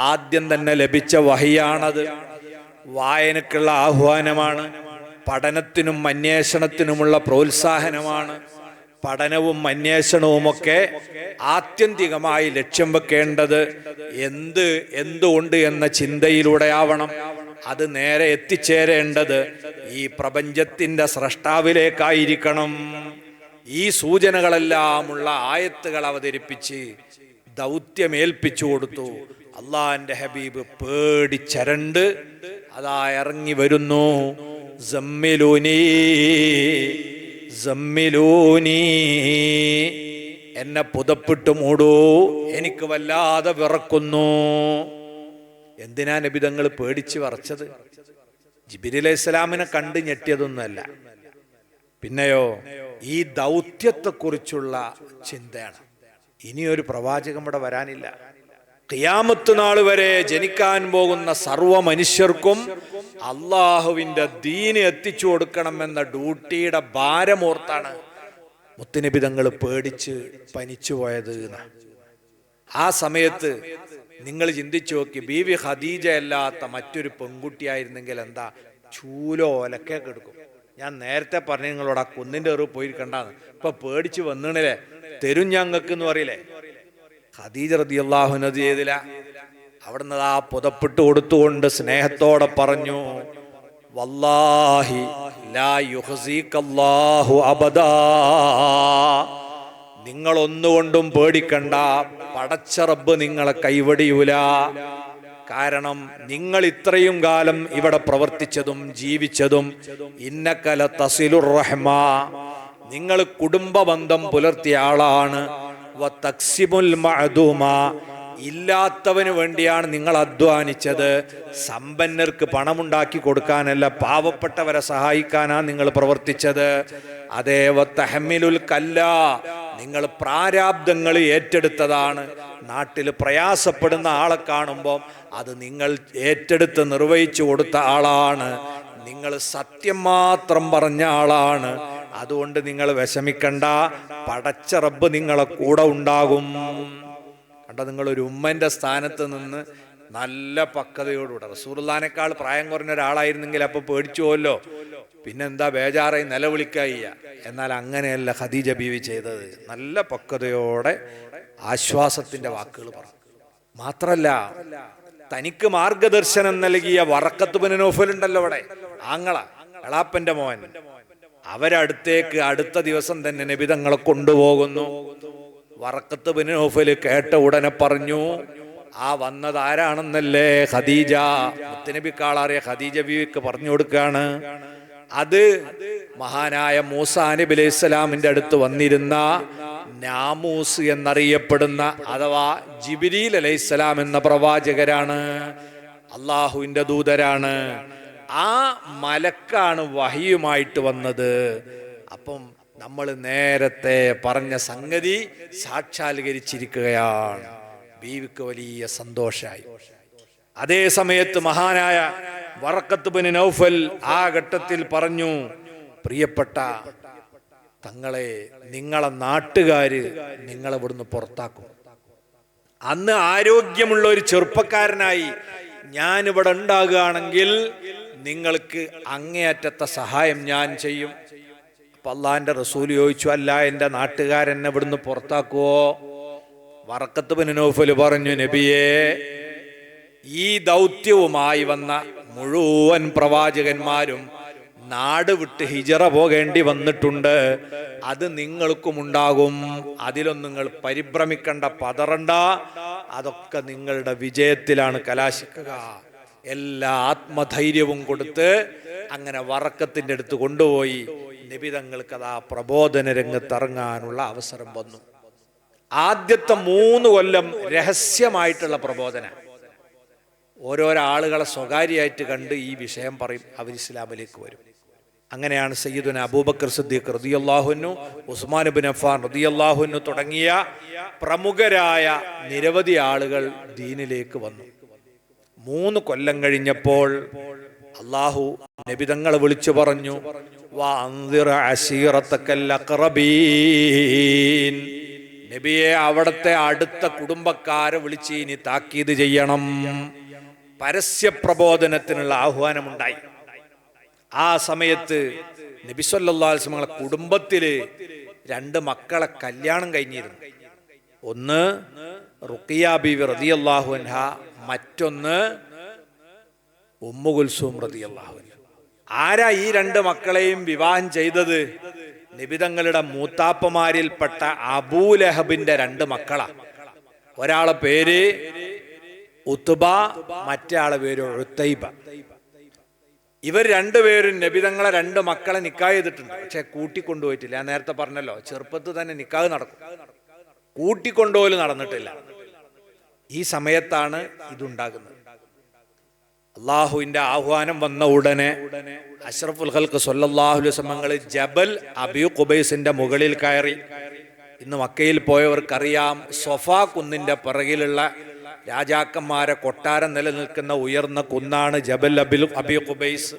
[SPEAKER 1] ആദ്യം തന്നെ ലഭിച്ച വഹിയാണത്. വായനക്കുള്ള ആഹ്വാനമാണ്, പഠനത്തിനും അന്വേഷണത്തിനുമുള്ള പ്രോത്സാഹനമാണ്. പഠനവും അന്വേഷണവുമൊക്കെ ആത്യന്തികമായി ലക്ഷ്യം വെക്കേണ്ടത് എന്തുകൊണ്ട് എന്ന ചിന്തയിലൂടെയാവണം. അത് നേരെ എത്തിച്ചേരേണ്ടത് ഈ പ്രപഞ്ചത്തിന്റെ സ്രഷ്ടാവിലേക്കായിരിക്കണം. ഈ സൂചനകളെല്ലാമുള്ള ആയത്തുകൾ അവതരിപ്പിച്ച് ദൗത്യമേൽപ്പിച്ചു കൊടുത്തു. അള്ളാഹിന്റെ ഹബീബ് പേടിച്ചരണ്ട് അതാ ഇറങ്ങി വരുന്നു. സമ്മിലൂനി സമ്മിലൂനി, എന്നെ പുതപ്പിട്ട് മൂടൂ, എനിക്ക് വല്ലാതെ വിറക്കുന്നു. എന്തിനാ നബി തങ്ങൾ പേടിച്ച് വിറച്ചത്? ജിബ്രീൽ അലൈഹിസ്സലാമിനെ കണ്ട് ഞെട്ടിയതൊന്നുമല്ല, പിന്നെയോ ഈ ദൗത്യത്തെക്കുറിച്ചുള്ള ചിന്തയാണ്. ഇനിയൊരു പ്രവാചകൻ ഇവിടെ വരാനില്ല. ഖിയാമത്ത് നാൾ വരെ ജനിക്കാൻ പോകുന്ന സർവ്വ മനുഷ്യർക്കും അള്ളാഹുവിന്റെ ദീന് എത്തിച്ചു കൊടുക്കണമെന്ന ഡ്യൂട്ടിയുടെ ഭാരമോർത്താണ് മുത്തുനബി തങ്ങൾ പേടിച്ച് പനിച്ചു പോയത്. ആ സമയത്ത് നിങ്ങൾ ചിന്തിച്ചു നോക്കി, ബീവി ഖദീജ അല്ലാത്ത മറ്റൊരു പെൺകുട്ടിയായിരുന്നെങ്കിൽ എന്താ ചൂലോ ഒലക്കെ കെടുക്കും. ഞാൻ നേരത്തെ പറഞ്ഞു നിങ്ങളോട് ആ കുന്നിന്റെ എറിവ് പോയിരിക്കണ്ടാന്ന്. ഇപ്പൊ പേടിച്ച് വന്നിണില്ലേ, തരും ഞങ്ങൾക്ക് എന്ന് പറയില്ലേ. ഖദീജ റളിയല്ലാഹു അൻഹ ചെയ്തില്ല. അവിടുന്ന് ആ പുതപ്പിട്ട് കൊടുത്തുകൊണ്ട് സ്നേഹത്തോടെ പറഞ്ഞു, വല്ലാഹി ലാ യുഖ്സികല്ലാഹു അബദാ, നിങ്ങൾ ഒന്നുകൊണ്ടും പേടിക്കണ്ട, പടച്ച റബ്ബ് നിങ്ങളെ കൈവടിയൂല. കാരണം നിങ്ങൾ ഇത്രയും കാലം ഇവിടെ പ്രവർത്തിച്ചതും ജീവിച്ചതും ഇന്നക ലതസിലുർ റഹ്മ, നിങ്ങൾ കുടുംബ ബന്ധം പുലർത്തിയ ആളാണ്. വതക്സിബുൽ മഅദൂമ, ഇല്ലാത്തവന് വേണ്ടിയാണ് നിങ്ങൾ അധ്വാനിച്ചത്. സമ്പന്നർക്ക് പണമുണ്ടാക്കി കൊടുക്കാനല്ല, പാവപ്പെട്ടവരെ സഹായിക്കാനാണ് നിങ്ങൾ പ്രവർത്തിച്ചത്. അതേ വതഹമിലുൽ കല്ല, നിങ്ങൾ പ്രാരാബ്ദങ്ങൾ ഏറ്റെടുത്തതാണ്. നാട്ടിൽ പ്രയാസപ്പെടുന്ന ആളെ കാണുമ്പോൾ അത് നിങ്ങൾ ഏറ്റെടുത്ത് നിർവഹിച്ചു കൊടുത്ത ആളാണ്. നിങ്ങൾ സത്യം മാത്രം പറഞ്ഞ ആളാണ്. അതുകൊണ്ട് നിങ്ങൾ വിഷമിക്കണ്ട, പടച്ച റബ്ബ് നിങ്ങളെ കൂടെ ഉണ്ടാകും. കണ്ട, നിങ്ങളൊരു ഉമ്മന്റെ സ്ഥാനത്ത് നിന്ന് നല്ല പക്വതയോടുകൂടെ, റസൂലുള്ളാഹിനേക്കാൾ പ്രായം കുറഞ്ഞ ഒരാളായിരുന്നെങ്കിൽ അപ്പൊ പേടിച്ചു പോലോ, പിന്നെന്താ ബേജാറായി നിലവിളിക്കായ്യ. എന്നാൽ അങ്ങനെയല്ല ഖദീജ ബീവി ചെയ്തത്. നല്ല പക്വതയോടെ ആശ്വാസത്തിന്റെ വാക്കുകൾ പറഞ്ഞു. മാത്രല്ല, തനിക്ക് മാർഗദർശനം നൽകിയ വറഖത്ത് ബിൻ നൗഫൽ ഉണ്ടല്ലോ, അവിടെ ആങ്ങള എളാപ്പന്റെ മോൻ, അവരടുത്തേക്ക് അടുത്ത ദിവസം തന്നെ നബി തങ്ങളെ കൊണ്ടുപോകുന്നു. വറഖത്ത് ബിൻ നൗഫൽ കേട്ട ഉടനെ പറഞ്ഞു, ആ വന്നത് ആരാണെന്നല്ലേ? ഖദീജ. മുത്തുനബിക്കാളറിയ ഖദീജ ബീവിക്ക് പറഞ്ഞു കൊടുക്കാണ്. അത് മഹാനായ മൂസാ നബി അലൈഹി സ്വലാമിന്റെ അടുത്ത് വന്നിരുന്ന നാമൂസ് എന്നറിയപ്പെടുന്ന, അഥവാ ജിബ്രീൽ അലൈഹിസ്സലാം എന്ന പ്രവാചകരാണ്, അള്ളാഹുവിന്റെ ദൂതരാണ്. ആ മലക്കാണ് വഹിയുമായിട്ട് വന്നത്. അപ്പം നമ്മൾ നേരത്തെ പറഞ്ഞ സംഗതി സാക്ഷാത്കരിച്ചിരിക്കുകയാണ്. ബീവിക്ക് വലിയ സന്തോഷായി. അതേ സമയത്ത് മഹാനായ വറഖത്ത് ബിൻ നൗഫൽ ആ ഘട്ടത്തിൽ പറഞ്ഞു, പ്രിയപ്പെട്ട തങ്ങളെ, നിങ്ങളെ നാട്ടുകാര് നിങ്ങളെ ഇവിടുന്ന് പുറത്താക്കും. അന്ന് ആരോഗ്യമുള്ള ഒരു ചെറുപ്പക്കാരനായി ഞാൻ ഇവിടെ ഉണ്ടാകുകയാണെങ്കിൽ നിങ്ങൾക്ക് അങ്ങേയറ്റത്തെ സഹായം ഞാൻ ചെയ്യും. അപ്പൊ അള്ളാഹിന്റെ റസൂൽ ചോദിച്ചു, അല്ല എന്റെ നാട്ടുകാരെന്നെ ഇവിടുന്ന് പുറത്താക്കുവോ? വറഖത്ത് ബിൻ നൗഫൽ പറഞ്ഞു, നബിയേ, ഈ ദൗത്യവുമായി വന്ന മുഴുവൻ പ്രവാചകന്മാരും നാട് വിട്ട് ഹിജറ പോകേണ്ടി വന്നിട്ടുണ്ട്. അത് നിങ്ങൾക്കും ഉണ്ടാകും. അതിലൊന്നും നിങ്ങൾ പരിഭ്രമിക്കണ്ട, പതറണ്ട. അതൊക്കെ നിങ്ങളുടെ വിജയത്തിലാണ് കലാശിക്കുക. എല്ലാ ആത്മധൈര്യവും കൊടുത്ത് അങ്ങനെ വറക്കത്തിന്റെ അടുത്ത് കൊണ്ടുപോയി നബി തങ്ങൾക്ക് അതാ പ്രബോധന രംഗത്തിറങ്ങാനുള്ള അവസരം വന്നു. ആദ്യത്തെ 3 കൊല്ലം രഹസ്യമായിട്ടുള്ള പ്രബോധന. ഓരോരോ ആളുകളെ സ്വകാര്യമായിട്ട് കണ്ട് ഈ വിഷയം പറയും, അവർ ഇസ്ലാമിലേക്ക് വരും. അങ്ങനെയാണ് സയ്യിദുന അബൂബക്കർ സിദ്ദീഖ് റളിയല്ലാഹു അൻഹു, ഉസ്മാൻ ഇബ്നു അഫ്ഫാൻ റളിയല്ലാഹു അൻഹു തുടങ്ങിയ പ്രമുഖരായ നിരവധി ആളുകൾ ദീനിലേക്ക് വന്നു. 3 കൊല്ലം കഴിഞ്ഞപ്പോൾ അള്ളാഹു നബി തങ്ങളെ വിളിച്ചു പറഞ്ഞു, വഅൻദിർ അശീറതകൽ അഖറബീൻ, നബിയെ അവിടുത്തെ അടുത്ത കുടുംബക്കാരെ വിളിച്ച് ഇനി താക്കീത് ചെയ്യണം. പരസ്യ പ്രബോധനത്തിനുള്ള ആഹ്വാനമുണ്ടായി. ആ സമയത്ത് നബി സല്ലല്ലാഹു അലൈഹി വസല്ലം കുടുംബത്തില് 2 മക്കളെ കല്യാണം കഴിഞ്ഞിരുന്നു. ഒന്ന് റുഖിയ ബീവി റളിയല്ലാഹു അൻഹ, മറ്റൊന്ന് ഉമ്മു കുൽസൂം റളിയല്ലാഹു അൻഹ. ആരാ ഈ 2 മക്കളെയും വിവാഹം ചെയ്തത്? നബിതങ്ങളുടെ മൂത്താപ്പമാരിൽപ്പെട്ട അബൂലഹബിന്റെ 2 മക്കളാ. ഒരാളെ പേര് ഉത്ബ, മറ്റേ ആളെ പേര് ഉത്തൈബ. ഇവർ 2 പേരും നബിതങ്ങളെ 2 മക്കളെ നിക്കാഹ് ചെയ്തിട്ടുണ്ട്. പക്ഷെ കൂട്ടിക്കൊണ്ടുപോയിട്ടില്ല. ഞാൻ നേരത്തെ പറഞ്ഞല്ലോ, ചെറുപ്പത്തിൽ തന്നെ നിക്കാഹ് നടക്കും, കൂട്ടിക്കൊണ്ടുപോലും നടന്നിട്ടില്ല. ഈ സമയത്താണ് ഇതുണ്ടാകുന്നത്. അള്ളാഹുവിന്റെ ആഹ്വാനം വന്ന ഉടനെ അഷ്റഫുൽ ഖൽഖ് സ്വല്ലല്ലാഹു അലൈഹി വസല്ലം ജബൽ അബീ ഖുബൈസിന്റെ മുകളിൽ കയറി. ഇന്ന് മക്കയിൽ പോയവർക്കറിയാം, സൊഫാ കുന്നിന്റെ പിറകിലുള്ള രാജാക്കന്മാരെ കൊട്ടാരം നിലനിൽക്കുന്ന ഉയർന്ന കുന്നാണ് ജബൽ അബീ ഖുബൈസ്.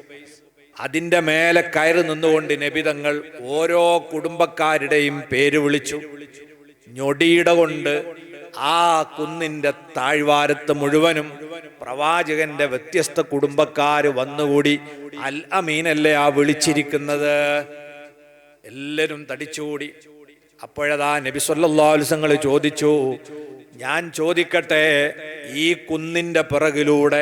[SPEAKER 1] അതിന്റെ മേലെ കയറി നിന്നുകൊണ്ട് നബിതങ്ങൾ ഓരോ കുടുംബക്കാരുടെയും പേര് വിളിച്ചു. ഞൊടിയിട കൊണ്ട് ആ കുന്നിന്റെ താഴ്വാരത്ത് മുഴുവനും പ്രവാചകന്റെ വ്യത്യസ്ത കുടുംബക്കാര് വന്നുകൂടി. അൽ അമീനല്ലേ ആ വിളിച്ചിരിക്കുന്നത്? എല്ലാരും തടിച്ചുകൂടി. അപ്പോഴതാ നബി സല്ലല്ലാഹു അലൈഹി വസല്ലം ചോദിച്ചു, ഞാൻ ചോദിക്കട്ടെ, ഈ കുന്നിന്റെ പിറകിലൂടെ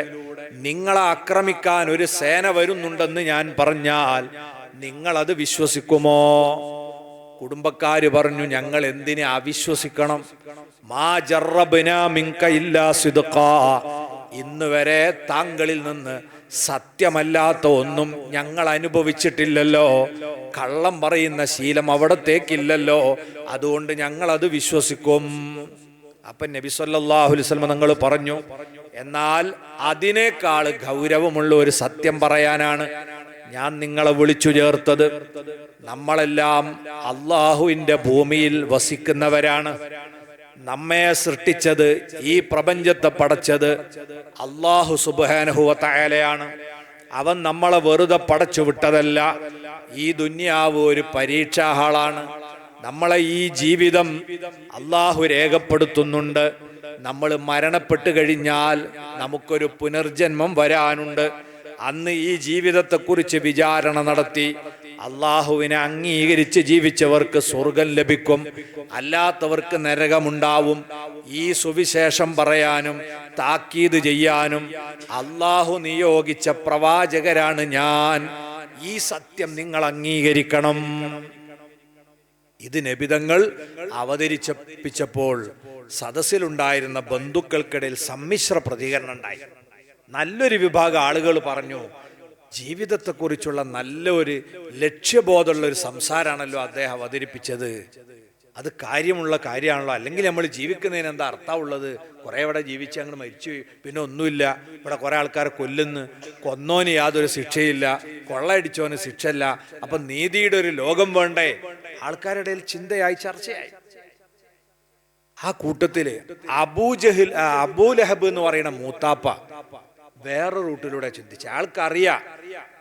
[SPEAKER 1] നിങ്ങളെ ആക്രമിക്കാൻ ഒരു സേന വരുന്നുണ്ടെന്ന് ഞാൻ പറഞ്ഞാൽ നിങ്ങൾ അത് വിശ്വസിക്കുമോ? കുടുംബക്കാര് പറഞ്ഞു, ഞങ്ങൾ എന്തിനെ അവിശ്വസിക്കണം? മാ ജറബ്നാ മിൻക ഇല്ലാ സിദ്ഖാ, ഇന്ന് വരെ താങ്കളിൽ നിന്ന് സത്യമല്ലാത്ത ഒന്നും ഞങ്ങൾ അനുഭവിച്ചിട്ടില്ലല്ലോ. കള്ളം പറയുന്ന ശീലം അവിടത്തേക്കില്ലല്ലോ. അതുകൊണ്ട് ഞങ്ങൾ അത് വിശ്വസിക്കും. അപ്പൊ നബി സല്ലല്ലാഹു അലൈഹി വസല്ലം തങ്ങൾ പറഞ്ഞു, എന്നാൽ അതിനേക്കാൾ ഗൗരവമുള്ള ഒരു സത്യം പറയാനാണ് ഞാൻ നിങ്ങളെ വിളിച്ചു ചേർത്തത്. നമ്മളെല്ലാം അള്ളാഹുവിന്റെ ഭൂമിയിൽ വസിക്കുന്നവരാണ്. നമ്മെ സൃഷ്ടിച്ചത്, ഈ പ്രപഞ്ചത്തെ പടച്ചത് അല്ലാഹു സുബ്ഹാനഹു വ തആലയാണ്. അവൻ നമ്മളെ വെറുതെ പടച്ചു വിട്ടതല്ല. ഈ ദുനിയാവ് ഒരു പരീക്ഷാ ഹാളാണ്. നമ്മളെ ഈ ജീവിതം അല്ലാഹു രേഖപ്പെടുത്തുന്നുണ്ട്. നമ്മൾ മരണപ്പെട്ടു കഴിഞ്ഞാൽ നമുക്കൊരു പുനർജന്മം വരാനുണ്ട്. അന്ന് ഈ ജീവിതത്തെക്കുറിച്ച് വിചാരണ നടത്തി അള്ളാഹുവിനെ അംഗീകരിച്ച് ജീവിച്ചവർക്ക് സ്വർഗം ലഭിക്കും, അല്ലാത്തവർക്ക് നരകമുണ്ടാവും. ഈ സുവിശേഷം പറയാനും താക്കീത് ചെയ്യാനും അള്ളാഹു നിയോഗിച്ച പ്രവാചകരാണ് ഞാൻ. ഈ സത്യം നിങ്ങൾ അംഗീകരിക്കണം. ഇത് നബിതങ്ങൾ അവതരിപ്പിച്ചപ്പോൾ സദസ്സിലുണ്ടായിരുന്ന ബന്ധുക്കൾക്കിടയിൽ സമ്മിശ്ര പ്രതികരണം ഉണ്ടായി. നല്ലൊരു വിഭാഗം ആളുകൾ പറഞ്ഞു, ജീവിതത്തെക്കുറിച്ചുള്ള നല്ലൊരു ലക്ഷ്യബോധമുള്ള ഒരു സംസാരമാണല്ലോ അദ്ദേഹം അവതരിപ്പിച്ചത്. അത് കാര്യമുള്ള കാര്യമാണല്ലോ. അല്ലെങ്കിൽ നമ്മൾ ജീവിക്കുന്നതിന് എന്താ അർത്ഥമുള്ളത്? കുറെ ഇവിടെ ജീവിച്ച് അങ്ങ് മരിച്ചു, പിന്നെ ഒന്നുമില്ല. ഇവിടെ കുറെ ആൾക്കാരെ കൊന്നോന് യാതൊരു ശിക്ഷയില്ല, കൊള്ളയടിച്ചോന് ശിക്ഷയില്ല. അപ്പൊ നീതിയുടെ ഒരു ലോകം വേണ്ടേ? ആൾക്കാരുടെ ഇടയിൽ ചിന്തയായി, ചർച്ചയായി. ആ കൂട്ടത്തില് അബൂലഹബ് എന്ന് പറയുന്ന മൂത്താപ്പ വേറെ റൂട്ടിലൂടെ ചിന്തിച്ച ആൾക്കറിയാം,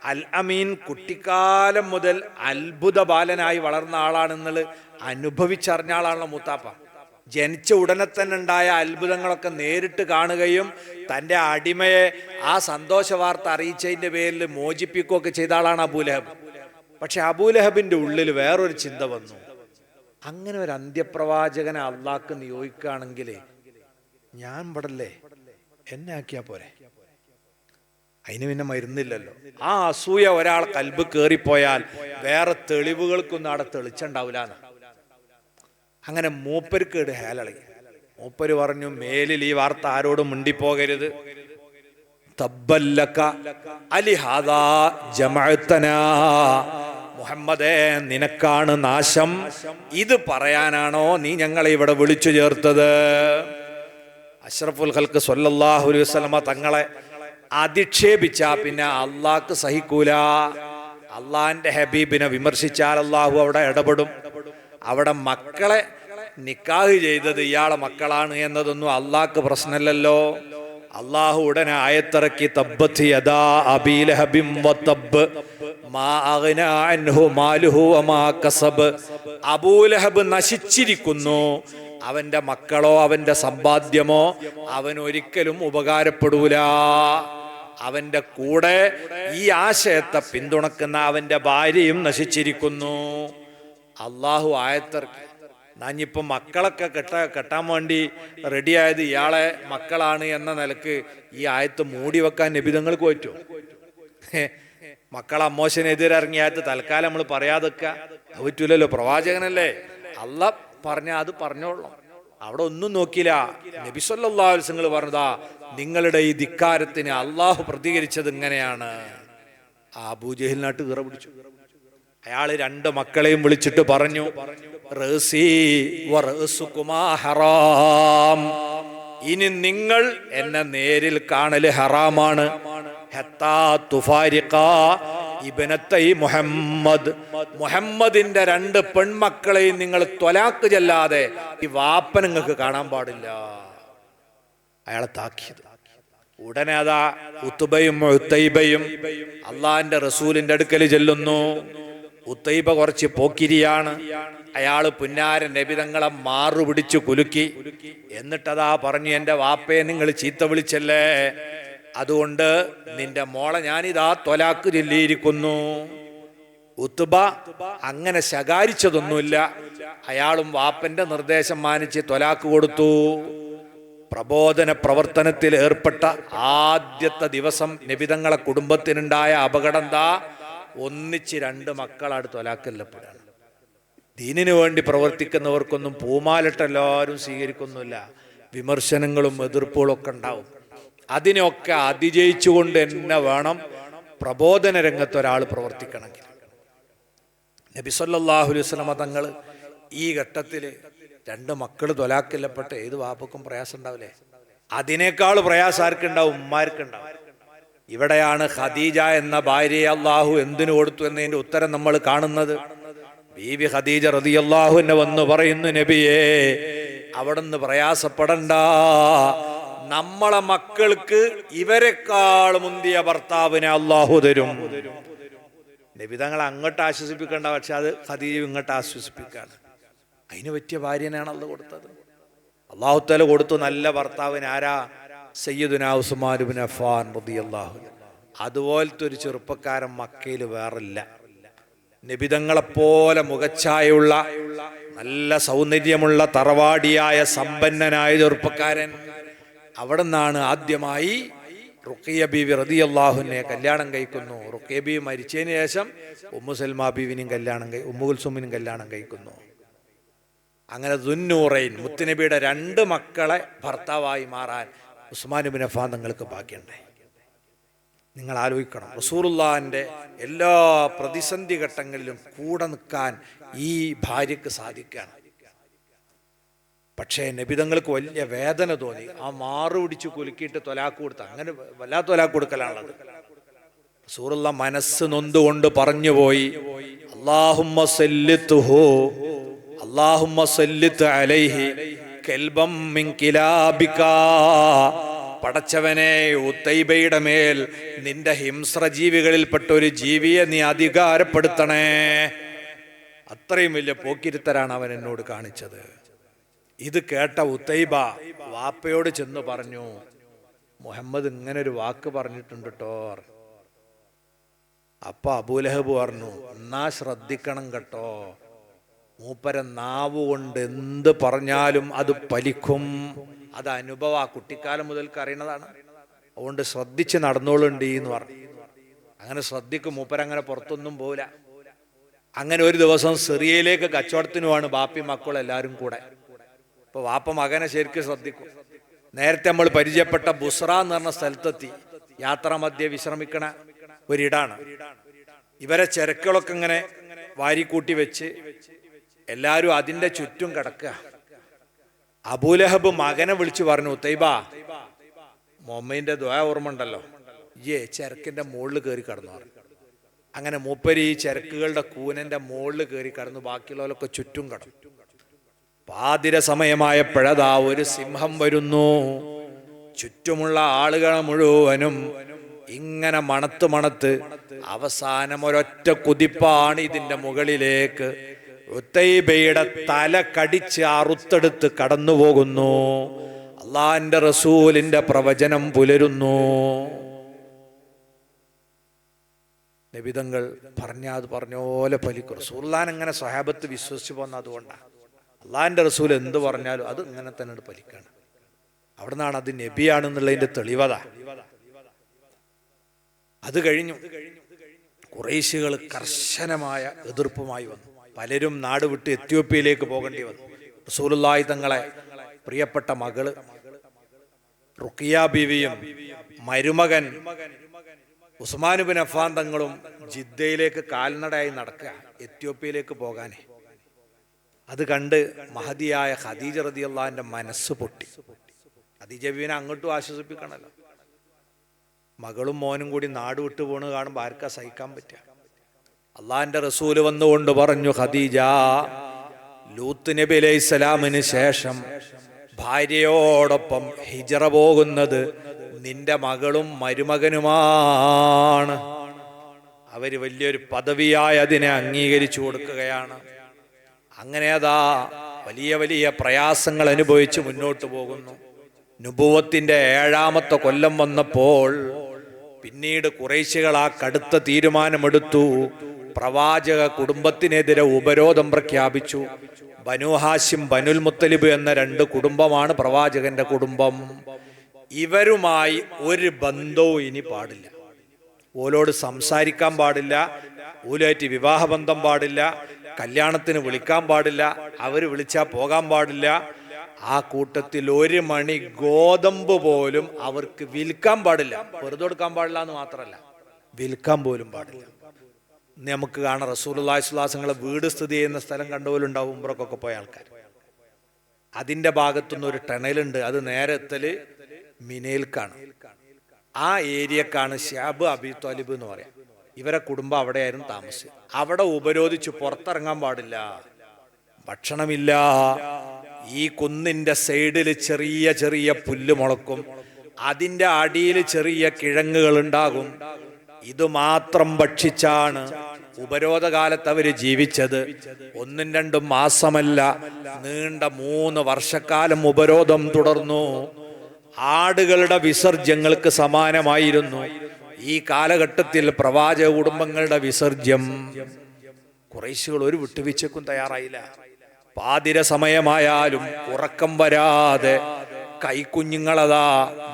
[SPEAKER 1] അൽ അമീൻ കുട്ടിക്കാലം മുതൽ അത്ഭുത ബാലനായി വളർന്ന ആളാണെന്നുള്ളത് അനുഭവിച്ചറിഞ്ഞ ആളാണല്ലോ മൂത്താപ്പ. ജനിച്ച ഉടനെ തന്നെ ഉണ്ടായ അത്ഭുതങ്ങളൊക്കെ നേരിട്ട് കാണുകയും തൻ്റെ അടിമയെ ആ സന്തോഷ വാർത്ത അറിയിച്ചതിൻ്റെ പേരിൽ മോചിപ്പിക്കുകയൊക്കെ ചെയ്ത ആളാണ് അബൂലഹബ്. പക്ഷെ അബൂലഹബിന്റെ ഉള്ളിൽ വേറൊരു ചിന്ത വന്നു. അങ്ങനെ ഒരു അന്ത്യപ്രവാചകനെ അള്ളാഹ്ക്ക് നിയോഗിക്കുകയാണെങ്കിൽ ഞാൻ ഇവിടല്ലേ, എന്നെ ആക്കിയാ പോരെ? അതിന് പിന്നെ മരുന്നില്ലല്ലോ. ആ അസൂയ ഒരാൾ കൽബ് കേറിപ്പോയാൽ വേറെ തെളിവുകൾക്കൊന്നും അവിടെ തെളിച്ചുണ്ടാവില്ല. അങ്ങനെ മൂപ്പർക്ക് ഹേലളി. മൂപ്പര് പറഞ്ഞു, മേലിൽ ഈ വാർത്ത ആരോടും മിണ്ടിപ്പോകരുത്. തബ്ബല്ലക അലിഹാദാ ജമഅതനാ, മുഹമ്മദേ നിനക്കാണ് നാശം, ഇത് പറയാനാണോ നീ ഞങ്ങളെ ഇവിടെ വിളിച്ചു ചേർത്തത്? അഷ്റഫുൽ ഖൽഖ് സ്വല്ലല്ലാഹു അലൈഹി വസല്ലമ തങ്ങളെ അധിക്ഷേപിച്ചാ പിന്നെ അള്ളാഹ്ക്ക് സഹിക്കൂല. അള്ളാഹിന്റെ ഹബീബിനെ വിമർശിച്ചാൽ അള്ളാഹു അവിടെ ഇടപെടും. അവിടെ മക്കളെ നിക്കാഹ് ചെയ്തത് ഇയാളെ മക്കളാണ് എന്നതൊന്നും അള്ളാഹ്ക്ക് പ്രശ്നമല്ലല്ലോ. അള്ളാഹു ഉടനെ ആയത്തിറക്കി, തബ്ബത് യദാ അബീ ലഹബിൻ വതബ്ബ് മാ അഗ്നാ അൻഹു മാലുഹു വമാ കസബ്. അബൂലഹബ് നശിച്ചിരിക്കുന്നു, അവന്റെ മക്കളോ അവന്റെ സമ്പാദ്യമോ അവനൊരിക്കലും ഉപകാരപ്പെടൂല. അവന്റെ കൂടെ ഈ ആശയത്തെ പിന്തുണക്കുന്ന അവന്റെ ഭാര്യയും നശിച്ചിരിക്കുന്നു. അള്ളാഹു ആയത്തിറക്കി. ഞാനിപ്പോ മക്കളൊക്കെ കെട്ടാൻ വേണ്ടി റെഡിയായത് ഇയാളെ മക്കളാണ് എന്ന നിലക്ക് ഈ ആയത്ത് മൂടി വെക്കാൻ നബിതങ്ങൾക്ക് പറ്റുമോ? മക്കളെ അമ്മോശനെതിരെ ഇറങ്ങിയ ആയത്ത് തൽക്കാലം നമ്മൾ പറയാതൊക്കെ പറ്റൂലല്ലോ. പ്രവാചകനല്ലേ, അള്ളാഹ് പറഞ്ഞ അത് പറഞ്ഞോളൂ. അവിടെ ഒന്നും നോക്കിയില്ല. നബി സല്ലല്ലാഹു അലൈഹി വസല്ലം പറഞ്ഞതാ, നിങ്ങളുടെ ഈ ധിക്കാരത്തിന് അള്ളാഹു പ്രതികരിച്ചത് ഇങ്ങനെയാണ്. അബൂജഹലിനാട്ട് കീറ പിടിച്ചു. അയാള് 2 മക്കളെയും വിളിച്ചിട്ട് പറഞ്ഞു, റസീ വറസുകുമാ ഹറാം, ഇനി നിങ്ങൾ എന്നെ നേരിൽ കാണല് ഹറാമാണ്. ഹത്താ തുഫാരിഖാ ഇബ്നത്തൈ മുഹമ്മദ്, മുഹമ്മദിന്റെ 2 പെൺമക്കളെയും നിങ്ങൾ ത്വലാഖ് ചെല്ലാതെ ഈ വാപ്പ നിങ്ങൾക്ക് കാണാൻ പാടില്ല. അയാളെ താക്കീത്. ഉടനെ അതാ ഉത്ബയും ഉത്തൈബയും അള്ളാഹിന്റെ റസൂലിന്റെ അടുക്കൽ ചെല്ലുന്നു. ഉത്തൈബ കുറച്ച് പോക്കിരിയാണ്. അയാള് പുന്നാരൻ നബിതങ്ങളെ മാറുപിടിച്ചു കുലുക്കി. എന്നിട്ടതാ പറഞ്ഞു, എന്റെ വാപ്പയെ നിങ്ങൾ ചീത്ത വിളിച്ചല്ലേ, അതുകൊണ്ട് നിന്റെ മോളെ ഞാനിതാ ത്വലാഖ് ചൊല്ലിയിരിക്കുന്നു. ഉത്ബ അങ്ങനെ ശകാരിച്ചതൊന്നുമില്ല. അയാളും വാപ്പന്റെ നിർദ്ദേശം മാനിച്ച് ത്വലാഖ് കൊടുത്തു. പ്രബോധന പ്രവർത്തനത്തിൽ ഏർപ്പെട്ട ആദ്യത്തെ ദിവസം നബിതങ്ങളെ കുടുംബത്തിനുണ്ടായ അപകടം എന്താ? ഒന്നിച്ച് 2 മക്കളാണ് ത്വലാഖില്ലപ്പെടാണ്. ദീനിനു വേണ്ടി പ്രവർത്തിക്കുന്നവർക്കൊന്നും പൂമാലിട്ടെല്ലാവരും സ്വീകരിക്കുന്നില്ല. വിമർശനങ്ങളും എതിർപ്പുകളും ഒക്കെ ഉണ്ടാവും. അതിനൊക്കെ അതിജയിച്ചുകൊണ്ട് തന്നെ വേണം പ്രബോധന രംഗത്ത് ഒരാൾ പ്രവർത്തിക്കണമെങ്കിൽ. നബി സല്ലല്ലാഹു അലൈഹി വസല്ലം തങ്ങൾ ഈ ഘട്ടത്തിൽ 2 മക്കൾ ത്വലാഖില്ലപ്പെട്ട ഏത് വാപ്പക്കും പ്രയാസം ഉണ്ടാവില്ലേ? അതിനേക്കാൾ പ്രയാസം ആർക്കുണ്ടാവും? ഉമ്മാർക്കുണ്ടാവും. ഇവിടെയാണ് ഖദീജ എന്ന ഭാര്യയെ അള്ളാഹു എന്തിനു കൊടുത്തു എന്നതിന്റെ ഉത്തരം നമ്മൾ കാണുന്നത്. ബീവി ഖദീജ റളിയല്ലാഹു അൻഹ വന്ന് പറയുന്നു, നബിയേ അവിടുന്ന് പ്രയാസപ്പെടണ്ട, നമ്മളെ മക്കൾക്ക് ഇവരെക്കാൾ മുന്തിയ ഭർത്താവിനെ അള്ളാഹു തരും. നബി തങ്ങളെ അങ്ങോട്ട് ആശ്വസിപ്പിക്കേണ്ട, പക്ഷെ അത് ഖദീജ ഇങ്ങോട്ട് ആശ്വസിപ്പിക്കാണ്. അതിന് പറ്റിയ ഭാര്യനാണ് അള്ളാഹു കൊടുത്തത്. അള്ളാഹു തആല കൊടുത്തു നല്ല ഭർത്താവിന്. ആരാ? സയ്യിദുനാ ഉസ്മാൻ ഇബ്നു അഫ്ഫാൻ റളിയല്ലാഹു അൻഹു. അതുപോലത്തെ ഒരു ചെറുപ്പക്കാരൻ മക്കയിൽ വേറില്ല. നബിതങ്ങളെപ്പോലെ മുഖച്ഛായുള്ള നല്ല സൗന്ദര്യമുള്ള തറവാടിയായ സമ്പന്നനായ ചെറുപ്പക്കാരൻ. അവിടെ നിന്നാണ് ആദ്യമായി റുഖിയ ബീവി റളിയല്ലാഹു അൻഹയെ കല്യാണം കഴിക്കുന്നു. റുഖിയ ബീവി മരിച്ചതിന് ശേഷം ഉമ്മു സൽമാ ബീവിനെയും ഉമ്മു കുൽസുമിനും കല്യാണം കഴിക്കുന്നു. അങ്ങനെ ദുന്നൂറൈൻ മുത്തുനബിയുടെ 2 മക്കളെ ഭർത്താവായി മാറാൻ ഉസ്മാൻ ഇബ്നു അഫ്ഫാൻ തങ്ങൾക്ക് ഭാഗ്യമുണ്ടായി. നിങ്ങൾ ആലോചിക്കണം, റസൂലുള്ളാഹിന്റെ എല്ലാ പ്രതിസന്ധി ഘട്ടങ്ങളിലും കൂടെ നിൽക്കാൻ ഈ ഭാര്യക്ക് സാധിക്കുകയാണ്. പക്ഷേ നബിതങ്ങൾക്ക് വലിയ വേദന തോന്നി. ആ മാറു പിടിച്ച് കുലുക്കിയിട്ട് ത്വലാഖ് കൊടുത്ത, അങ്ങനെ വല്ലാത്ത ത്വലാഖ് കൊടുക്കലാണുള്ളത്. റസൂലുള്ളാഹി മനസ്സ് നൊന്തുകൊണ്ട് പറഞ്ഞുപോയി, അല്ലാഹുമ്മ സല്ലിത്ഹു അല്ലാഹുമ്മ സല്ലിത്ത് അലൈഹി കൽബം മിൻ കിലാബിക. പടച്ചവനെ, ഉത്തൈബയുടെ മേൽ നിന്റെ ഹിംസ്രജീവികളിൽപ്പെട്ട ഒരു ജീവിയെ നീ അധികാരപ്പെടുത്തണേ. അത്രയും വലിയ പോക്കിരുത്തരാണ് അവൻ എന്നോട് കാണിച്ചത്. ഇത് കേട്ട ഉത്തൈബ വാപ്പയോട് ചെന്ന് പറഞ്ഞു, മുഹമ്മദ് ഇങ്ങനെ ഒരു വാക്ക് പറഞ്ഞിട്ടുണ്ട് കേട്ടോ. അപ്പൊ അബൂലഹബ് പറഞ്ഞു, എന്നാ ശ്രദ്ധിക്കണം കേട്ടോ, മൂപ്പര നാവ് കൊണ്ട് എന്ത് പറഞ്ഞാലും അത് പലിക്കും. അത് അനുഭവ, കുട്ടിക്കാലം മുതൽക്ക് അറിയണതാണ്. അതുകൊണ്ട് ശ്രദ്ധിച്ച് നടന്നോളുണ്ട് എന്ന് പറഞ്ഞു. അങ്ങനെ ശ്രദ്ധിക്കും. മൂപ്പരങ്ങനെ പുറത്തൊന്നും പോവില്ല. അങ്ങനെ ഒരു ദിവസം സിറിയയിലേക്ക് കച്ചവടത്തിനുമാണ് ബാപ്പി മക്കൾ എല്ലാവരും കൂടെ. ഇപ്പൊ വാപ്പ മകനെ ശരിക്കും ശ്രദ്ധിക്കും. നേരത്തെ നമ്മൾ പരിചയപ്പെട്ട ബുസ്ര എന്ന് പറഞ്ഞ സ്ഥലത്തെത്തി. യാത്രാ മധ്യേ വിശ്രമിക്കണ ഒരിടാണ്. ഇവരെ ചരക്കുകളൊക്കെ ഇങ്ങനെ വാരിക്കൂട്ടി വെച്ച് എല്ലാരും അതിന്റെ ചുറ്റും കിടക്കുക. അബൂലഹബ് മകനെ വിളിച്ചു പറഞ്ഞു, ഉത്തൈബ, മൊമ്മീന്റെ ദുആ ഓർമ്മ ഉണ്ടല്ലോ, ചെരക്കിന്റെ മുകളിൽ കയറി കടന്നു. അങ്ങനെ മൂപ്പര് ഈ ചെരക്കുകളുടെ കൂനന്റെ മുകളിൽ കയറി കടന്നു. ബാക്കിയുള്ളവരൊക്കെ ചുറ്റും കടന്നു. പാതിര സമയമായപ്പോഴതാ ഒരു സിംഹം വരുന്നു. ചുറ്റുമുള്ള ആളുകളെ മുഴുവനും ഇങ്ങനെ മണത്ത് മണത്ത് അവസാനം ഒരൊറ്റ കുതിപ്പാണ് ഇതിന്റെ മുകളിലേക്ക്. ഉത്തൈബയുടെ തല കടിച്ച് അറുത്തെടുത്ത് കടന്നു പോകുന്നു. അള്ളാന്റെ റസൂലിന്റെ പ്രവചനം പുലരുന്നു. നബിതങ്ങൾ പറഞ്ഞ പോലെ ഫലിക്കും. റസൂലുള്ളാഹിനെ അങ്ങനെ സ്വഹാബത്ത് വിശ്വസിച്ചു പോന്ന അതുകൊണ്ടാണ്. അള്ളാഹിന്റെ റസൂൽ എന്ത് പറഞ്ഞാലും അത് ഇങ്ങനെ തന്നെ ഫലിക്കാണ്. അവിടെ നിന്നാണ് അത് നബിയാണെന്നുള്ളതിന്റെ തെളിവത. അത് കഴിഞ്ഞു. ഖുറൈശികൾ കർശനമായ എതിർപ്പുമായി വന്നു. പലരും നാട് വിട്ട് എത്യോപ്യയിലേക്ക് പോകേണ്ടി വന്നു. റസൂലുള്ളാഹി തങ്ങളെ പ്രിയപ്പെട്ട മകള് റുഖിയ ബീവിയും മരുമകൻ ഉസ്മാൻ ഇബ്നു അഫ്ഫാൻ തങ്ങളും ജിദ്ദയിലേക്ക് കാൽനടയായി നടക്കുക, എത്യോപ്യയിലേക്ക് പോകാനേ. അത് കണ്ട് മഹദിയായ ഖദീജ റളിയല്ലാഹുവിന്റെ മനസ്സ് പൊട്ടി. ഖദീജ ബീവിനെ അങ്ങോട്ടും ആശ്വസിപ്പിക്കണല്ലോ. മകളും മോനും കൂടി നാട് വിട്ടു പോണ് കാണുമ്പോൾ ആർക്കാ സഹിക്കാൻ പറ്റുക? അള്ളാഹിന്റെ റസൂല് വന്നുകൊണ്ട് പറഞ്ഞു, ഖദീജ, ലൂത്ത് നബി അലൈഹിസ്സലാമിന് ശേഷം ഭാര്യയോടൊപ്പം ഹിജറ പോകുന്നത് നിന്റെ മകളും മരുമകനുമാണ്. അവര് വലിയൊരു പദവിയായി അതിനെ അംഗീകരിച്ചു കൊടുക്കുകയാണ്. അങ്ങനെ അതാ വലിയ വലിയ പ്രയാസങ്ങൾ അനുഭവിച്ച് മുന്നോട്ട് പോകുന്നു. നുബുവത്തിന്റെ 7ാമത്തെ കൊല്ലം വന്നപ്പോൾ പിന്നീട് ഖുറൈശികൾ ആ കടുത്ത തീരുമാനമെടുത്തു. പ്രവാചക കുടുംബത്തിനെതിരെ ഉപരോധം പ്രഖ്യാപിച്ചു. ബനു ഹാശിം, ബനുൽ മുത്തലിബ് എന്ന 2 കുടുംബമാണ് പ്രവാചകന്റെ കുടുംബം. ഇവരുമായി ഒരു ബന്ധവും ഇനി പാടില്ല. ഓലോട് സംസാരിക്കാൻ പാടില്ല, ഓലുമായിട്ട് വിവാഹബന്ധം പാടില്ല, കല്യാണത്തിന് വിളിക്കാൻ പാടില്ല, അവര് വിളിച്ചാൽ പോകാൻ പാടില്ല. ആ കൂട്ടത്തിൽ 1 മണി ഗോതമ്പ് പോലും അവർക്ക് വിൽക്കാൻ പാടില്ല. വെറുതെ കൊടുക്കാൻ പാടില്ല എന്ന് മാത്രമല്ല, വിൽക്കാൻ പോലും പാടില്ല. നമുക്ക് കാണാം, റസൂലുള്ളാഹി സ്വല്ലല്ലാഹു അലൈഹി വസല്ലം വീട് സ്ഥിതി ചെയ്യുന്ന സ്ഥലം കണ്ടുപോലുണ്ടാവും ഉംറക്കൊക്കെ പോയ ആൾക്കാർ. അതിന്റെ ഭാഗത്തുനിന്ന് ഒരു ടണലുണ്ട്. അത് നേരെ എത്തല് മിനയിൽക്കാണ്. ആ ഏരിയക്കാണ് ശാബ് അബി ത്വാലിബ് എന്ന് പറയാം. ഇവരെ കുടുംബം അവിടെയായിരുന്നു താമസിച്ചത്. അവിടെ ഉപരോധിച്ചു, പുറത്തിറങ്ങാൻ പാടില്ല, ഭക്ഷണമില്ല. ഈ കുന്നിന്റെ സൈഡിൽ ചെറിയ ചെറിയ പുല്ല് മുളക്കും, അതിന്റെ അടിയിൽ ചെറിയ കിഴങ്ങുകൾ ഉണ്ടാകും. ഇത് മാത്രം ഭക്ഷിച്ചാണ് ഉപരോധകാലത്ത് അവര് ജീവിച്ചത്. 1-2 മാസമല്ല, നീണ്ട 3 വർഷക്കാലം ഉപരോധം തുടർന്നു. ആടുകളുടെ വിസർജ്യങ്ങൾക്ക് സമാനമായിരുന്നു ഈ കാലഘട്ടത്തിൽ പ്രവാചക കുടുംബങ്ങളുടെ വിസർജ്യം. ഖുറൈശികൾ ഒരു വിട്ടുവീഴ്ചയ്ക്കും തയ്യാറായില്ല. പാതിര സമയമായാലും ഉറക്കം വരാതെ കൈക്കുഞ്ഞുങ്ങളതാ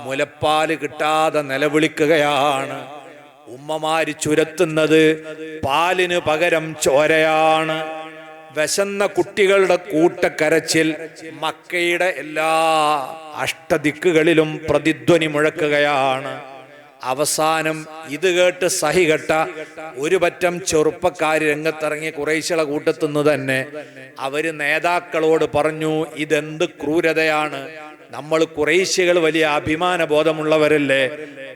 [SPEAKER 1] മുലപ്പാല് കിട്ടാതെ നിലവിളിക്കുകയാണ്. ഉമ്മമാര് ചുരത്തുന്നത് പാലിന് പകരം ചോരയാണ്. വിശന്ന കുട്ടികളുടെ കൂട്ടക്കരച്ചിൽ മക്കയുടെ എല്ലാ അഷ്ടദിക്കുകളിലും പ്രതിധ്വനി മുഴക്കുകയാണ്. അവസാനം ഇത് കേട്ട് സഹികെട്ട ഒരു പറ്റം ചെറുപ്പക്കാര് രംഗത്തിറങ്ങി ഖുറൈശികളെ കൂട്ടത്തുനിന്ന് തന്നെ അവര് നേതാക്കളോട് പറഞ്ഞു, ഇതെന്ത് ക്രൂരതയാണ്, നമ്മൾ ഖുറൈശികൾ വലിയ അഭിമാന ബോധമുള്ളവരല്ലേ,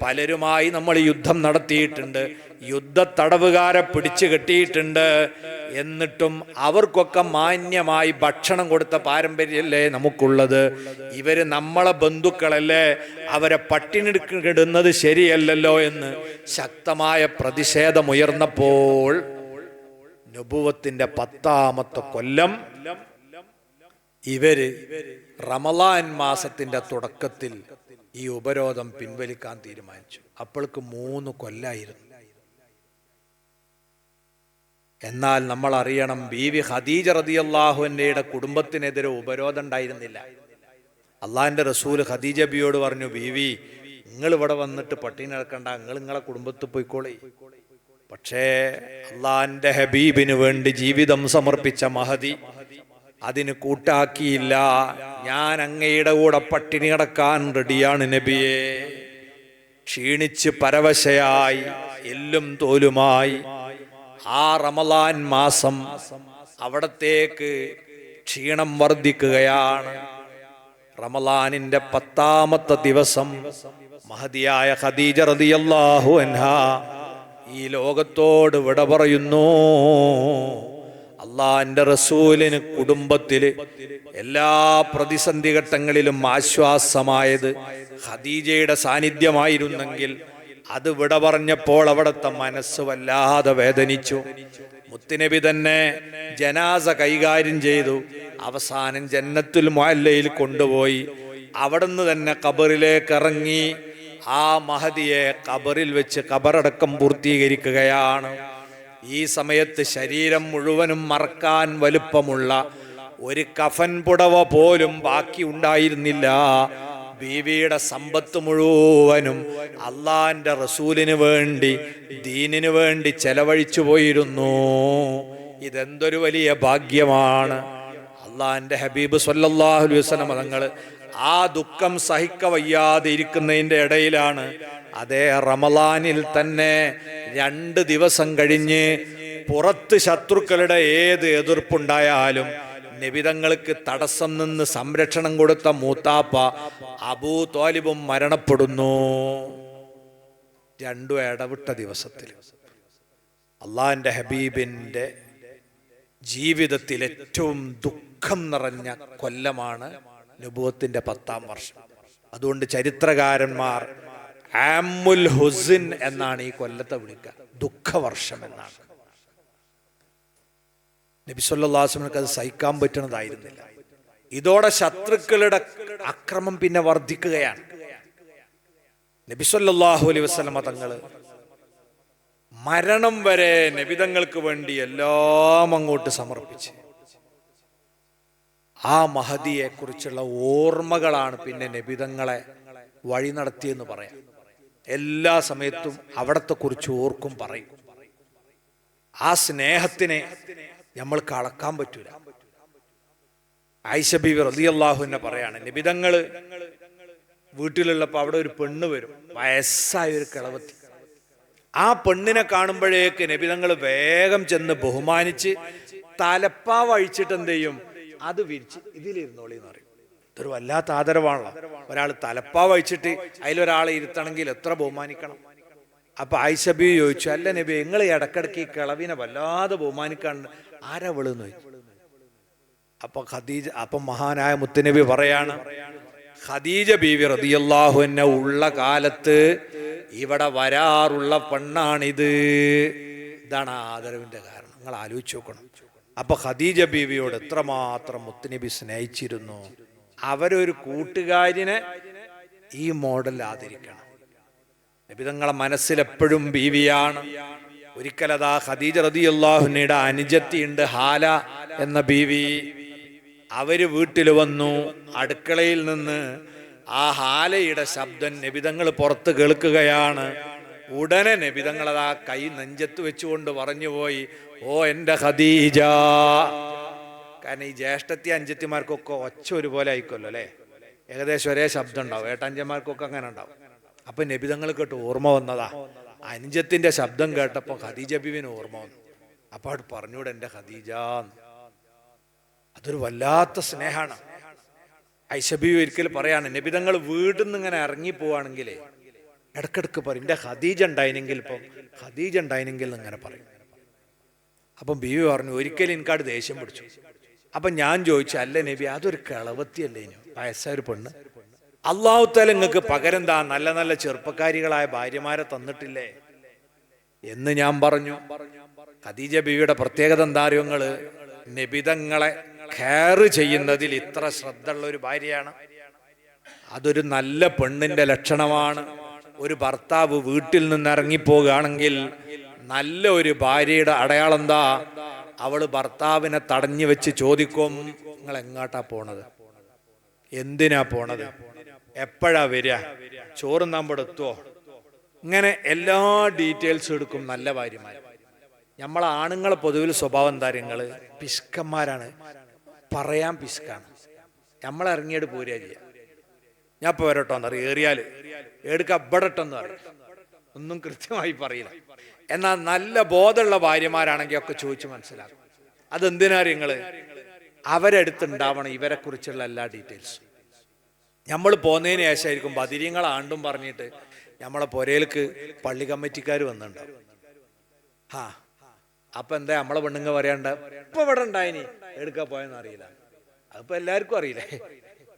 [SPEAKER 1] പലരുമായി നമ്മൾ യുദ്ധം നടത്തിയിട്ടുണ്ട്, യുദ്ധ തടവുകാരെ പിടിച്ചു കെട്ടിയിട്ടുണ്ട്, എന്നിട്ടും അവർക്കൊക്കെ മാന്യമായി ഭക്ഷണം കൊടുത്ത പാരമ്പര്യമല്ലേ നമുക്കുള്ളത്, ഇവര് നമ്മളെ ബന്ധുക്കളല്ലേ, അവരെ പട്ടിണിടുന്നത് ശരിയല്ലല്ലോ എന്ന് ശക്തമായ പ്രതിഷേധമുയർന്നപ്പോൾ നബുവത്തിന്റെ 10ാമത്തെ കൊല്ലം ഇവര് റമളാൻ മാസത്തിന്റെ തുടക്കത്തിൽ ഈ ഉപരോധം പിൻവലിക്കാൻ തീരുമാനിച്ചു. അപ്പോൾക്ക് 3 കൊല്ലായിരുന്നു. എന്നാൽ നമ്മൾ അറിയണം, ബീവി ഖദീജ റളിയല്ലാഹു അൻഹയുടെ കുടുംബത്തിനെതിരെ ഉപരോധം ഉണ്ടായിരുന്നില്ല. അള്ളാഹിന്റെ റസൂല് ഖദീജ ബിയോട് പറഞ്ഞു, ബീവി, നിങ്ങൾ ഇവിടെ വന്നിട്ട് പട്ടിണി നടക്കണ്ട, നിങ്ങളെ കുടുംബത്തിൽ പോയിക്കോളി. പക്ഷേ അള്ളാഹിന്റെ ഹബീബിന് വേണ്ടി ജീവിതം സമർപ്പിച്ച മഹദി അതിന് കൂട്ടാക്കിയില്ല. ഞാൻ അങ്ങയുടെ കൂടെ പട്ടിണി കിടക്കാൻ റെഡിയാണ് നബിയെ. ക്ഷീണിച്ച് പരവശയായി എല്ലും തോലുമായി ആ റമളാൻ മാസം അവിടത്തേക്ക് ക്ഷീണം വർദ്ധിക്കുകയാണ്. റമളാനിന്റെ 10ാമത്തെ ദിവസം മഹദിയായ ഖദീജ റളിയല്ലാഹു അൻഹാ ഈ ലോകത്തോട് വിട പറയുന്നു. അള്ളാന്റെ റസൂലിന് കുടുംബത്തില് എല്ലാ പ്രതിസന്ധി ഘട്ടങ്ങളിലും ആശ്വാസമായത് ഖദീജയുടെ സാന്നിധ്യമായിരുന്നെങ്കിൽ അത് വിട പറഞ്ഞപ്പോൾ അവിടുത്തെ മനസ്സ് വല്ലാതെ വേദനിച്ചു. മുത്തുനബി തന്നെ ജനാസ കൈകാര്യം ചെയ്തു. അവസാനം ജന്നത്തുൽ മുഅല്ലയിൽ കൊണ്ടുപോയി അവിടുന്ന് തന്നെ ഖബറിലേക്ക് ഇറങ്ങി ആ മഹദിയെ ഖബറിൽ വെച്ച് ഖബറടക്കം പൂർത്തീകരിക്കുകയാണ്. ഈ സമയത്ത് ശരീരം മുഴുവനും മറക്കാൻ വലുപ്പമുള്ള ഒരു കഫൻ പുടവ പോലും ബാക്കി ഉണ്ടായിരുന്നില്ല. ബീവിയുടെ സമ്പത്ത് മുഴുവനും അള്ളാന്റെ റസൂലിന് വേണ്ടി, ദീനിനു വേണ്ടി ചെലവഴിച്ചു പോയിരുന്നു. ഇതെന്തൊരു വലിയ ഭാഗ്യമാണ്. അള്ളാന്റെ ഹബീബ് സല്ലല്ലാഹു അലൈഹി വസല്ലം തങ്ങൾ ആ ദുഃഖം സഹിക്ക വയ്യാതെ ഇരിക്കുന്നതിന്റെ ഇടയിലാണ് അതേ റമളാനിൽ തന്നെ 2 ദിവസം കഴിഞ്ഞ് പുറത്ത് ശത്രുക്കളുടെ ഏത് എതിർപ്പുണ്ടായാലും നബിതങ്ങൾക്ക് തടസ്സം നിന്ന് സംരക്ഷണം കൊടുത്ത മൂത്താപ്പ അബൂ ത്വാലിബും മരണപ്പെടുന്നു. 2 ഇടവിട്ട ദിവസത്തിൽ. അള്ളാന്റെ ഹബീബിന്റെ ജീവിതത്തിൽ ഏറ്റവും ദുഃഖം നിറഞ്ഞ കൊല്ലമാണ് നബുവത്തിന്റെ 10ാം വർഷം. അതുകൊണ്ട് ചരിത്രകാരന്മാർ ആമുൽ ഹുസ്ൻ എന്നാണ് ഈ കൊല്ലത്തെ വിളിക്കുക, ദുഃഖവർഷം എന്നാണ്. നബി സല്ലല്ലാഹു അലൈഹി വസല്ലം അത് സഹിക്കാൻ പറ്റുന്നതായിരുന്നില്ല. ഇതോടെ ശത്രുക്കളുടെ അക്രമം പിന്നെ വർദ്ധിക്കുകയാണ്. നബി സല്ലല്ലാഹു അലൈഹി വസല്ലം തങ്ങള് മരണം വരെ നബിതങ്ങൾക്ക് വേണ്ടി എല്ലാം അങ്ങോട്ട് സമർപ്പിച്ച് ആ മഹദിയെ കുറിച്ചുള്ള ഓർമ്മകളാണ് പിന്നെ നബിതങ്ങളെ വഴി നടത്തിയെന്ന് പറയാം. എല്ലാ സമയത്തും അവിടത്തെ കുറിച്ച് ഓർക്കും പറയും. ആ സ്നേഹത്തിനെ നമ്മൾക്ക് അളക്കാൻ പറ്റൂല. ആയിഷ ബീവി റളിയല്ലാഹു അൻഹ പറയാണ്, നബിതങ്ങള് വീട്ടിലുള്ളപ്പോ അവിടെ ഒരു പെണ്ണ് വരും, വയസ്സായ ഒരു കിളവത്തി. ആ പെണ്ണിനെ കാണുമ്പോഴേക്ക് നബിതങ്ങൾ വേഗം ചെന്ന് ബഹുമാനിച്ച് തലപ്പാവ് അഴിച്ചിട്ട് എന്ത് ചെയ്യും, അത് വിരിച്ച് ഇതിലിരുന്നോളി എന്ന് പറയും. ഇതൊരു വല്ലാത്ത ആദരവാണല്ലോ. ഒരാൾ തലപ്പാവ് അഴിച്ചിട്ട് അതിലൊരാളെ ഇരുത്തണമെങ്കിൽ എത്ര ബഹുമാനിക്കണം. അപ്പൊ ആയിഷ ബീവി ചോദിച്ചു, അല്ല നബി, നിങ്ങൾ ഇടക്കിടക്ക് ഈ കിളവിനെ വല്ലാതെ ബഹുമാനിക്കാണ്ട് ആരാ വിളുന്ന് ചോദിച്ചു. അപ്പൊ മഹാനായ മുത്തുനബി പറയാണ്, ഖദീജ ബീവി റളിയല്ലാഹു അൻഹ ഉള്ള കാലത്ത് ഇവിടെ വരാറുള്ള പെണ്ണാണിത്. ഇതാണ് ആദരവിന്റെ കാരണം. നിങ്ങൾ ആലോചിച്ച് നോക്കണം. അപ്പൊ ഖദീജ ബീവിയോട് എത്രമാത്രം മുത്തുനബി സ്നേഹിച്ചിരുന്നു. അവരൊരു കൂട്ടുകാരിനെ ഈ മോഡൽ ആദരിക്കണം. നബി തങ്ങളെ മനസ്സിലെപ്പോഴും ബീവിയാണ്. ഒരിക്കലതാ ഖദീജ റളിയല്ലാഹു അൻഹയുടെ അനുജത്തിയുണ്ട്, ഹാല എന്ന ബീവി. അവര് വീട്ടിൽ വന്നു. അടുക്കളയിൽ നിന്ന് ആ ഹാലയുടെ ശബ്ദം നബിതങ്ങൾ പുറത്ത് കേൾക്കുകയാണ്. ഉടനെ നബിതങ്ങളതാ കൈ നെഞ്ചത്ത് വെച്ചുകൊണ്ട് പറഞ്ഞുപോയി, ഓ എന്റെ ഖദീജ. കാരണം ഈ ജ്യേഷ്ഠത്തി അഞ്ചത്തിമാർക്കൊക്കെ ഒച്ച ഒരുപോലെ ആയിക്കോല്ലോ അല്ലെ, ഏകദേശം ഒരേ ശബ്ദം ഉണ്ടാവും. ഏട്ടഞ്ചന്മാർക്കൊക്കെ അങ്ങനെ ഉണ്ടാവും. അപ്പൊ നബിതങ്ങൾ കേട്ട് ഓർമ്മ വന്നതാ. അഞ്ചത്തിന്റെ ശബ്ദം കേട്ടപ്പോ ഖദീജ ബീവിന് ഓർമ്മ വന്നു. അപ്പൊ അവിടെ പറഞ്ഞൂടെ എന്റെ ഖദീജ. അതൊരു വല്ലാത്ത സ്നേഹമാണ്. ആയിഷ ബീവി ഒരിക്കൽ പറയാണ്, നബിതങ്ങൾ വീട്ടിൽ നിന്ന് ഇങ്ങനെ ഇറങ്ങി പോവാണെങ്കിലേ ഇടക്കിടക്ക് പറയും, എന്റെ ഖദീജ ഉണ്ടായിനെങ്കിൽ, ഇപ്പം ഖദീജ ഉണ്ടായിനെങ്കിൽ ഇങ്ങനെ പറയും. അപ്പം ബീവി പറഞ്ഞു, ഒരിക്കലും എനിക്കവിടെ ദേഷ്യം പിടിച്ചു. അപ്പൊ ഞാൻ ചോദിച്ചു, അല്ല നബി, അതൊരു കിളവത്തിയല്ലേ, ഇനി വയസ്സായ ഒരു പെണ്ണ്. അല്ലാഹു തആല നിങ്ങൾക്ക് പകരം എന്താ നല്ല നല്ല ചെറുപ്പക്കാരികളായ ഭാര്യമാരെ തന്നിട്ടില്ലേ എന്ന് ഞാൻ പറഞ്ഞു. ഖദീജ ബീവിയുടെ പ്രത്യേകത എന്താ അറിയോ നിങ്ങള്? നബിതങ്ങളെ കെയർ ചെയ്യുന്നതിൽ ഇത്ര ശ്രദ്ധ ഉള്ള ഒരു ഭാര്യയാണ്. അതൊരു നല്ല പെണ്ണിന്റെ ലക്ഷണമാണ്. ഒരു ഭർത്താവ് വീട്ടിൽ നിന്ന് ഇറങ്ങിപ്പോവുകയാണെങ്കിൽ നല്ല ഒരു ഭാര്യയുടെ അടയാളം എന്താ? അവള് ഭർത്താവിനെ തടഞ്ഞു വെച്ച് ചോദിക്കും, നിങ്ങൾ എങ്ങോട്ടാ പോണത്, എന്തിനാ പോണത്, എപ്പോഴാ വരിക, ചോറ് നമ്മുടെ എത്തുവോ, ഇങ്ങനെ എല്ലാ ഡീറ്റെയിൽസും എടുക്കും നല്ല ഭാര്യമാർ. നമ്മളെ ആണുങ്ങളെ പൊതുവിൽ സ്വഭാവം എന്താ? നിങ്ങള് പിശുക്കന്മാരാണ്, പറയാൻ പിശുക്കാണ്. നമ്മളിറങ്ങിയിട്ട് പോരുക ചെയ്യാം. ഞാൻ ഇപ്പൊ വരട്ടോ എന്നറിയാം, ഏറിയാല് എടുക്ക അബടട്ടെന്ന് പറയും. ഒന്നും കൃത്യമായി പറയില്ല. എന്നാൽ നല്ല ബോധമുള്ള ഭാര്യമാരാണെങ്കിൽ ഒക്കെ ചോദിച്ച് മനസ്സിലാക്കും. അതെന്തിനാ നിങ്ങള് അവരെടുത്തുണ്ടാവണം ഇവരെ കുറിച്ചുള്ള എല്ലാ ഡീറ്റെയിൽസും. നമ്മൾ പോന്നതിന് ശേഷമായിരിക്കും ബദിരീങ്ങൾ ആണ്ടും പറഞ്ഞിട്ട് നമ്മളെ പുരയിലേക്ക് പള്ളി കമ്മിറ്റിക്കാർ വന്നിട്ടുണ്ടാവും. അപ്പൊ എന്താ നമ്മളെ പെണ്ണുങ്ങ പറയാണ്ട ഇപ്പൊ ഇവിടെ ഉണ്ടായിനി എടുക്കാൻ പോയെന്ന് അറിയില്ല. അതിപ്പോ എല്ലാവർക്കും അറിയില്ലേ.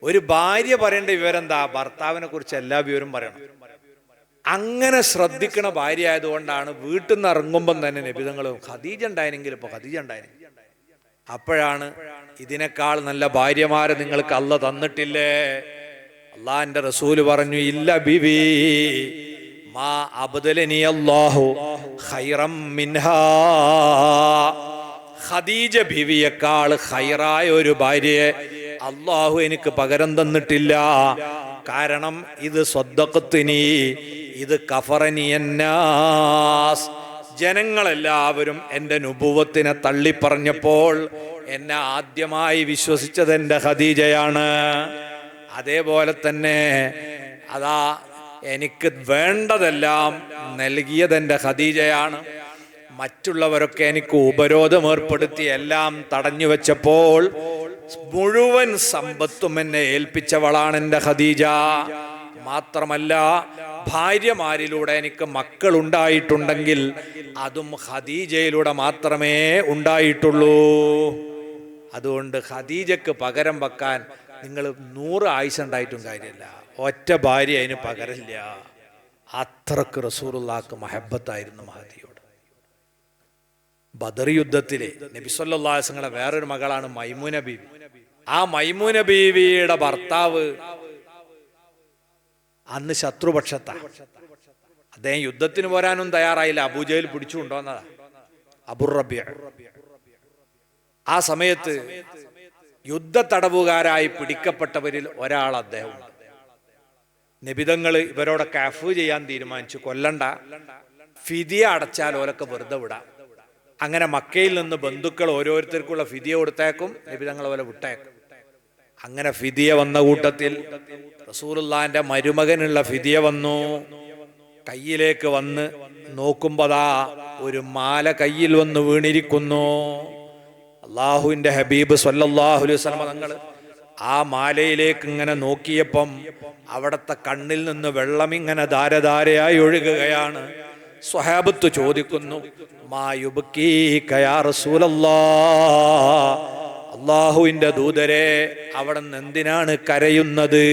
[SPEAKER 1] ഒരു ഭാര്യ പറയേണ്ട വിവരം എന്താ? ഭർത്താവിനെ കുറിച്ച് എല്ലാ വിവരം പറയണം. അങ്ങനെ ശ്രദ്ധിക്കണ ഭാര്യ ആയതുകൊണ്ടാണ് വീട്ടിൽ നിന്ന് ഇറങ്ങുമ്പം തന്നെ നബിതങ്ങളും ഖദീജ ഉണ്ടായിരുന്നെങ്കിൽ ഇപ്പൊ ഖദീജ ഉണ്ടായിരുന്നു. അപ്പോഴാണ് ഇതിനേക്കാൾ നല്ല ഭാര്യമാരെ നിങ്ങൾക്ക് അല്ലാഹ് തന്നിട്ടില്ലേ? അള്ളാഹിന്റെ റസൂല് പറഞ്ഞു, ഇല്ല ബിബി മാ അബ്ദലനി അല്ലാഹു ഖൈറം മിൻഹാ. ഖദീജ ബിവിയേക്കാൾ ഖൈറായ ഒരു ഭാര്യയെ അല്ലാഹു എനിക്ക് പകരം തന്നിട്ടില്ല. കാരണം ഇത് സ്വദ്ദഖത്നി, ഇത് കഫറനിയന്നാസ്. ജനങ്ങളെല്ലാവരും എൻ്റെ നുബുവത്തിനെ തള്ളിപ്പറഞ്ഞപ്പോൾ എന്നെ ആദ്യമായി വിശ്വസിച്ചത് എൻ്റെ ഖദീജയാണ്. അതേപോലെ തന്നെ അതാ എനിക്ക് വേണ്ടതെല്ലാം നൽകിയത് എൻ്റെ ഖദീജയാണ്. മറ്റുള്ളവരൊക്കെ എനിക്ക് ഉപരോധം ഏർപ്പെടുത്തി എല്ലാം തടഞ്ഞു വെച്ചപ്പോൾ മുഴുവൻ സമ്പത്തും എന്നെ ഏൽപ്പിച്ചവളാണ് എൻ്റെ ഖദീജ. മാത്രമല്ല ഭാര്യമാരിലൂടെ എനിക്ക് മക്കൾ ഉണ്ടായിട്ടുണ്ടെങ്കിൽ അതും ഖദീജയിലൂടെ മാത്രമേ ഉണ്ടായിട്ടുള്ളൂ. അതുകൊണ്ട് ഖദീജക്ക് പകരം വെക്കാൻ നിങ്ങൾ 100 ആയുസ് ഉണ്ടായിട്ടും കാര്യമില്ല. ഒറ്റ ഭാര്യ അതിന് പകരമില്ല. അത്രക്ക് റസൂലുള്ളാഹിക്ക് മഹബത്തായിരുന്നു മഹദിയോട്. ബദർ യുദ്ധത്തിലെ നബി സല്ലല്ലാഹു അലൈഹി വസല്ലം വേറൊരു മകളാണ് മൈമൂന ബീവി. ആ മൈമൂന ബീവിയുടെ ഭർത്താവ് അന്ന് ശത്രുപക്ഷത്താ. അദ്ദേഹം യുദ്ധത്തിന് പോരാനും തയ്യാറായില്ല. അബൂജഹൽ പിടിച്ചു കൊണ്ടുവന്നതാ, അബൂ റബീഅ. ആ സമയത്ത് യുദ്ധ തടവുകാരായി പിടിക്കപ്പെട്ടവരിൽ ഒരാൾ അദ്ദേഹം. നബിതങ്ങൾ ഇവരോടൊക്കെ അഫ്വ് ചെയ്യാൻ തീരുമാനിച്ചു. കൊല്ലണ്ട, ഫിദിയ അടച്ചാൽ ഓരൊക്കെ വെറുതെ വിടാം. അങ്ങനെ മക്കയിൽ നിന്ന് ബന്ധുക്കൾ ഓരോരുത്തർക്കുള്ള ഫിദിയ കൊടുത്തേക്കും, നബിതങ്ങൾ പോലെ വിട്ടേക്കും. അങ്ങനെ ഫിദിയ വന്ന കൂട്ടത്തിൽ റസൂലുള്ളാഹിന്റെ മരുമകനുള്ള ഫിദിയ വന്നു. കയ്യിലേക്ക് വന്ന് നോക്കുമ്പോതാ ഒരു മാല കയ്യിൽ വന്ന് വീണിരിക്കുന്നു. അള്ളാഹുവിന്റെ ഹബീബ് സ്വല്ലല്ലാഹു അലൈഹി വസല്ലം തങ്ങൾ ആ മാലയിലേക്ക് ഇങ്ങനെ നോക്കിയപ്പം അവിടത്തെ കണ്ണിൽ നിന്ന് വെള്ളം ഇങ്ങനെ ധാരധാരയായി ഒഴുകുകയാണ്. സ്വഹാബത്ത് ചോദിക്കുന്നു, മാ യുബ്കീക യാ റസൂലല്ലാഹ്, അള്ളാഹുവിന്റെ ദൂതരെ അവിടെ നിന്ന് എന്തിനാണ് കരയുന്നത്?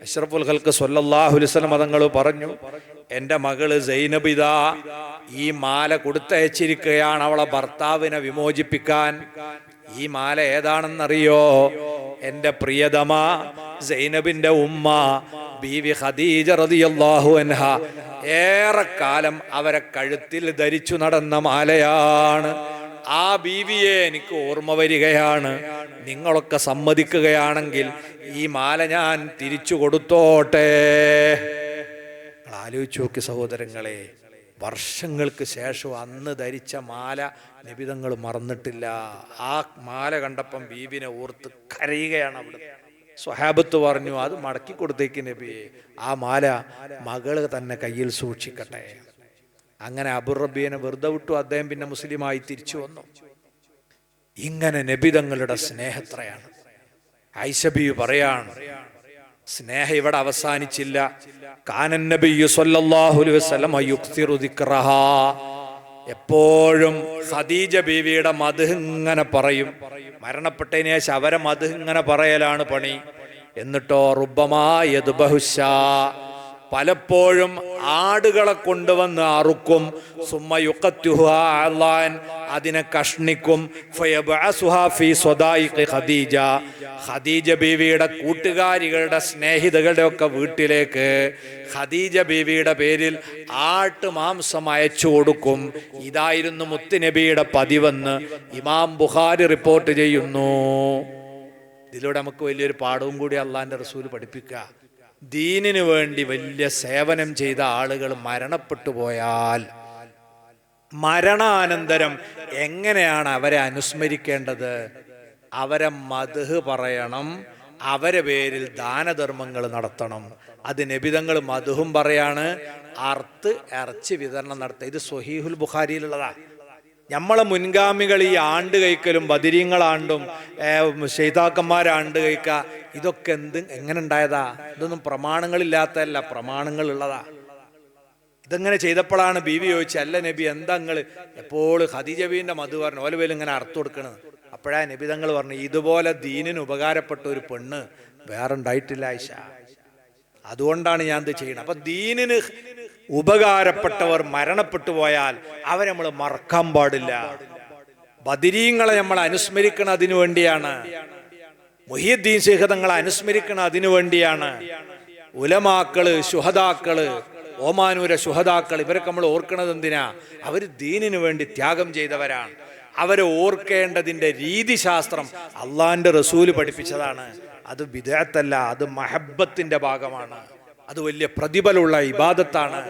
[SPEAKER 1] അഷ്റഫുൽ ഖൽഖ് സ്വല്ലല്ലാഹു അലൈഹി വസല്ലം തങ്ങൾ പറഞ്ഞു, എൻ്റെ മകള് സൈനബിത ഈ മാല കൊടുത്തയച്ചിരിക്കുകയാണ് അവളെ ഭർത്താവിനെ വിമോചിപ്പിക്കാൻ. ഈ മാല ഏതാണെന്നറിയോ? എൻ്റെ പ്രിയതമ സൈനബിന്റെ ഉമ്മ ബീവി ഖദീജ റളിയല്ലാഹു അൻഹ ഏറെക്കാലം അവരെ കഴുത്തിൽ ധരിച്ചു നടന്ന മാലയാണ്. ആ ബീവിയെ എനിക്ക് ഓർമ്മ വരികയാണ്. നിങ്ങളൊക്കെ സമ്മതിക്കുകയാണെങ്കിൽ ഈ മാല ഞാൻ തിരിച്ചു കൊടുത്തോട്ടെ. ആലോചിച്ച് നോക്കി സഹോദരങ്ങളെ, വർഷങ്ങൾക്ക് ശേഷം അന്ന് ധരിച്ച മാല നബിതങ്ങൾ മറന്നിട്ടില്ല. ആ മാല കണ്ടപ്പം ബീബിനെ ഓർത്ത് കരയുകയാണ്. അവിടെ സ്വഹാബത്ത് പറഞ്ഞു, അത് മടക്കി കൊടുത്തേക്ക് നബിയെ, ആ മാല മകള് തന്നെ കയ്യിൽ സൂക്ഷിക്കട്ടെ. അങ്ങനെ അബൂ റബീഅനെ വെറുതെ വിട്ടു. അദ്ദേഹം പിന്നെ മുസ്ലിമായി തിരിച്ചു വന്നു. ഇങ്ങനെ നബിതങ്ങളുടെ സ്നേഹത്രയാണ്. ആയിഷ ബീവി പറയാണ്, സ്നേഹം ഇവിടെ അവസാനിച്ചില്ല. കാനൻ നബിയ്യു സ്വല്ലല്ലാഹു അലൈഹി വസല്ലം യുക്സിറു ദിക്റഹാ, എപ്പോഴും ഖദീജ ബീവിയുടെ മദ്ഹ് ഇങ്ങനെ പറയും. മരണപ്പെട്ടതിന് ശേഷം അവരെ മദ്ഹ് ഇങ്ങനെ പറയലാണ് പണി. എന്നിട്ടോ റുബ്ബമാ യദ്ബഹുശാ, പലപ്പോഴും ആടുകളെ കൊണ്ടുവന്ന് അറുക്കും. സുമ്മ യുഖത്തുഹാ അലാൻ, അതിനെ കഷ്ണിക്കും. ഫയബ്അസുഹാ ഫീ സ്വദായിഖി ഖദീജ, ഖദീജ ബീവിയുടെ കൂട്ടുകാരികളുടെ സ്നേഹിതകളുടെ ഒക്കെ വീട്ടിലേക്ക് ഖദീജ ബീവിയുടെ പേരിൽ ആട്ടുമാംസം അയച്ചു കൊടുക്കും. ഇതായിരുന്നു മുത്തുനബിയുടെ പതിവെന്ന് ഇമാം ബുഖാരി റിപ്പോർട്ട് ചെയ്യുന്നു. ഇതിലൂടെ നമുക്ക് വലിയൊരു പാഠവും കൂടി അള്ളാഹിന്റെ റസൂൽ പഠിപ്പിക്കുക. ദീനിനു വേണ്ടി വലിയ സേവനം ചെയ്ത ആളുകൾ മരണപ്പെട്ടു പോയാൽ മരണാനന്തരം എങ്ങനെയാണ് അവരെ അനുസ്മരിക്കേണ്ടത്? അവരെ മദ്ഹ് പറയണം, അവരെ പേരിൽ ദാനധർമ്മങ്ങൾ നടത്തണം. അത് നബിതങ്ങൾ മദ്ഹും പറയാണ്, അറുത്ത് ഇറച്ചി വിതരണം നടത്തുക. ഇത് സ്വഹീഹുൽ ബുഖാരിയിലുള്ളതാ. നമ്മളെ മുൻഗാമികൾ ഈ ആണ്ട് കഴിക്കലും ബദിരീങ്ങളാണ്ടും ശൈതാക്കന്മാരാണ്ട് കഴിക്കുക, ഇതൊക്കെ എങ്ങനെ ഉണ്ടായതാ? ഇതൊന്നും പ്രമാണങ്ങളില്ലാത്തതല്ല, പ്രമാണങ്ങളുള്ളതാ. ഇതെങ്ങനെ ചെയ്തപ്പോഴാണ് ബീവി ചോദിച്ചത്, അല്ല നബി എന്താ നിങ്ങൾ എപ്പോഴും ഖദീജ ബീവിന്റെ മധു പറഞ്ഞു ഓല പേര് ഇങ്ങനെ അർത്ഥം കൊടുക്കണത്? അപ്പോഴാ നബി തങ്ങൾ പറഞ്ഞു, ഇതുപോലെ ദീനിന് ഉപകാരപ്പെട്ട ഒരു പെണ്ണ് വേറെ ഉണ്ടായിട്ടില്ല ആയിഷ, അതുകൊണ്ടാണ് ഞാൻ ഇത് ചെയ്യണം. അപ്പൊ ദീനിന് ഉപകാരപ്പെട്ടവർ മരണപ്പെട്ടു പോയാൽ അവരെ നമ്മൾ മറക്കാൻ പാടില്ല. ബദരീങ്ങളെ നമ്മൾ അനുസ്മരിക്കണ അതിനു വേണ്ടിയാണ്. മുഹിയുദ്ദീൻ ശൈഖ് തങ്ങളെ അനുസ്മരിക്കണ അതിനു വേണ്ടിയാണ്. ഉലമാക്കള്, ശുഹദാക്കള്, ഓമാനൂര ശുഹദാക്കൾ, ഇവരൊക്കെ നമ്മൾ ഓർക്കണത് എന്തിനാ? അവർ ദീനിനു വേണ്ടി ത്യാഗം ചെയ്തവരാണ്. അവരെ ഓർക്കേണ്ടതിന്റെ രീതിശാസ്ത്രം അള്ളാന്റെ റസൂല് പഠിപ്പിച്ചതാണ്. അത് ബിദ്അത്തല്ല, അത് മഹബ്ബത്തിന്റെ ഭാഗമാണ്. അത് വലിയ പ്രതിഫലമുള്ള ഇബാദത്താണ്.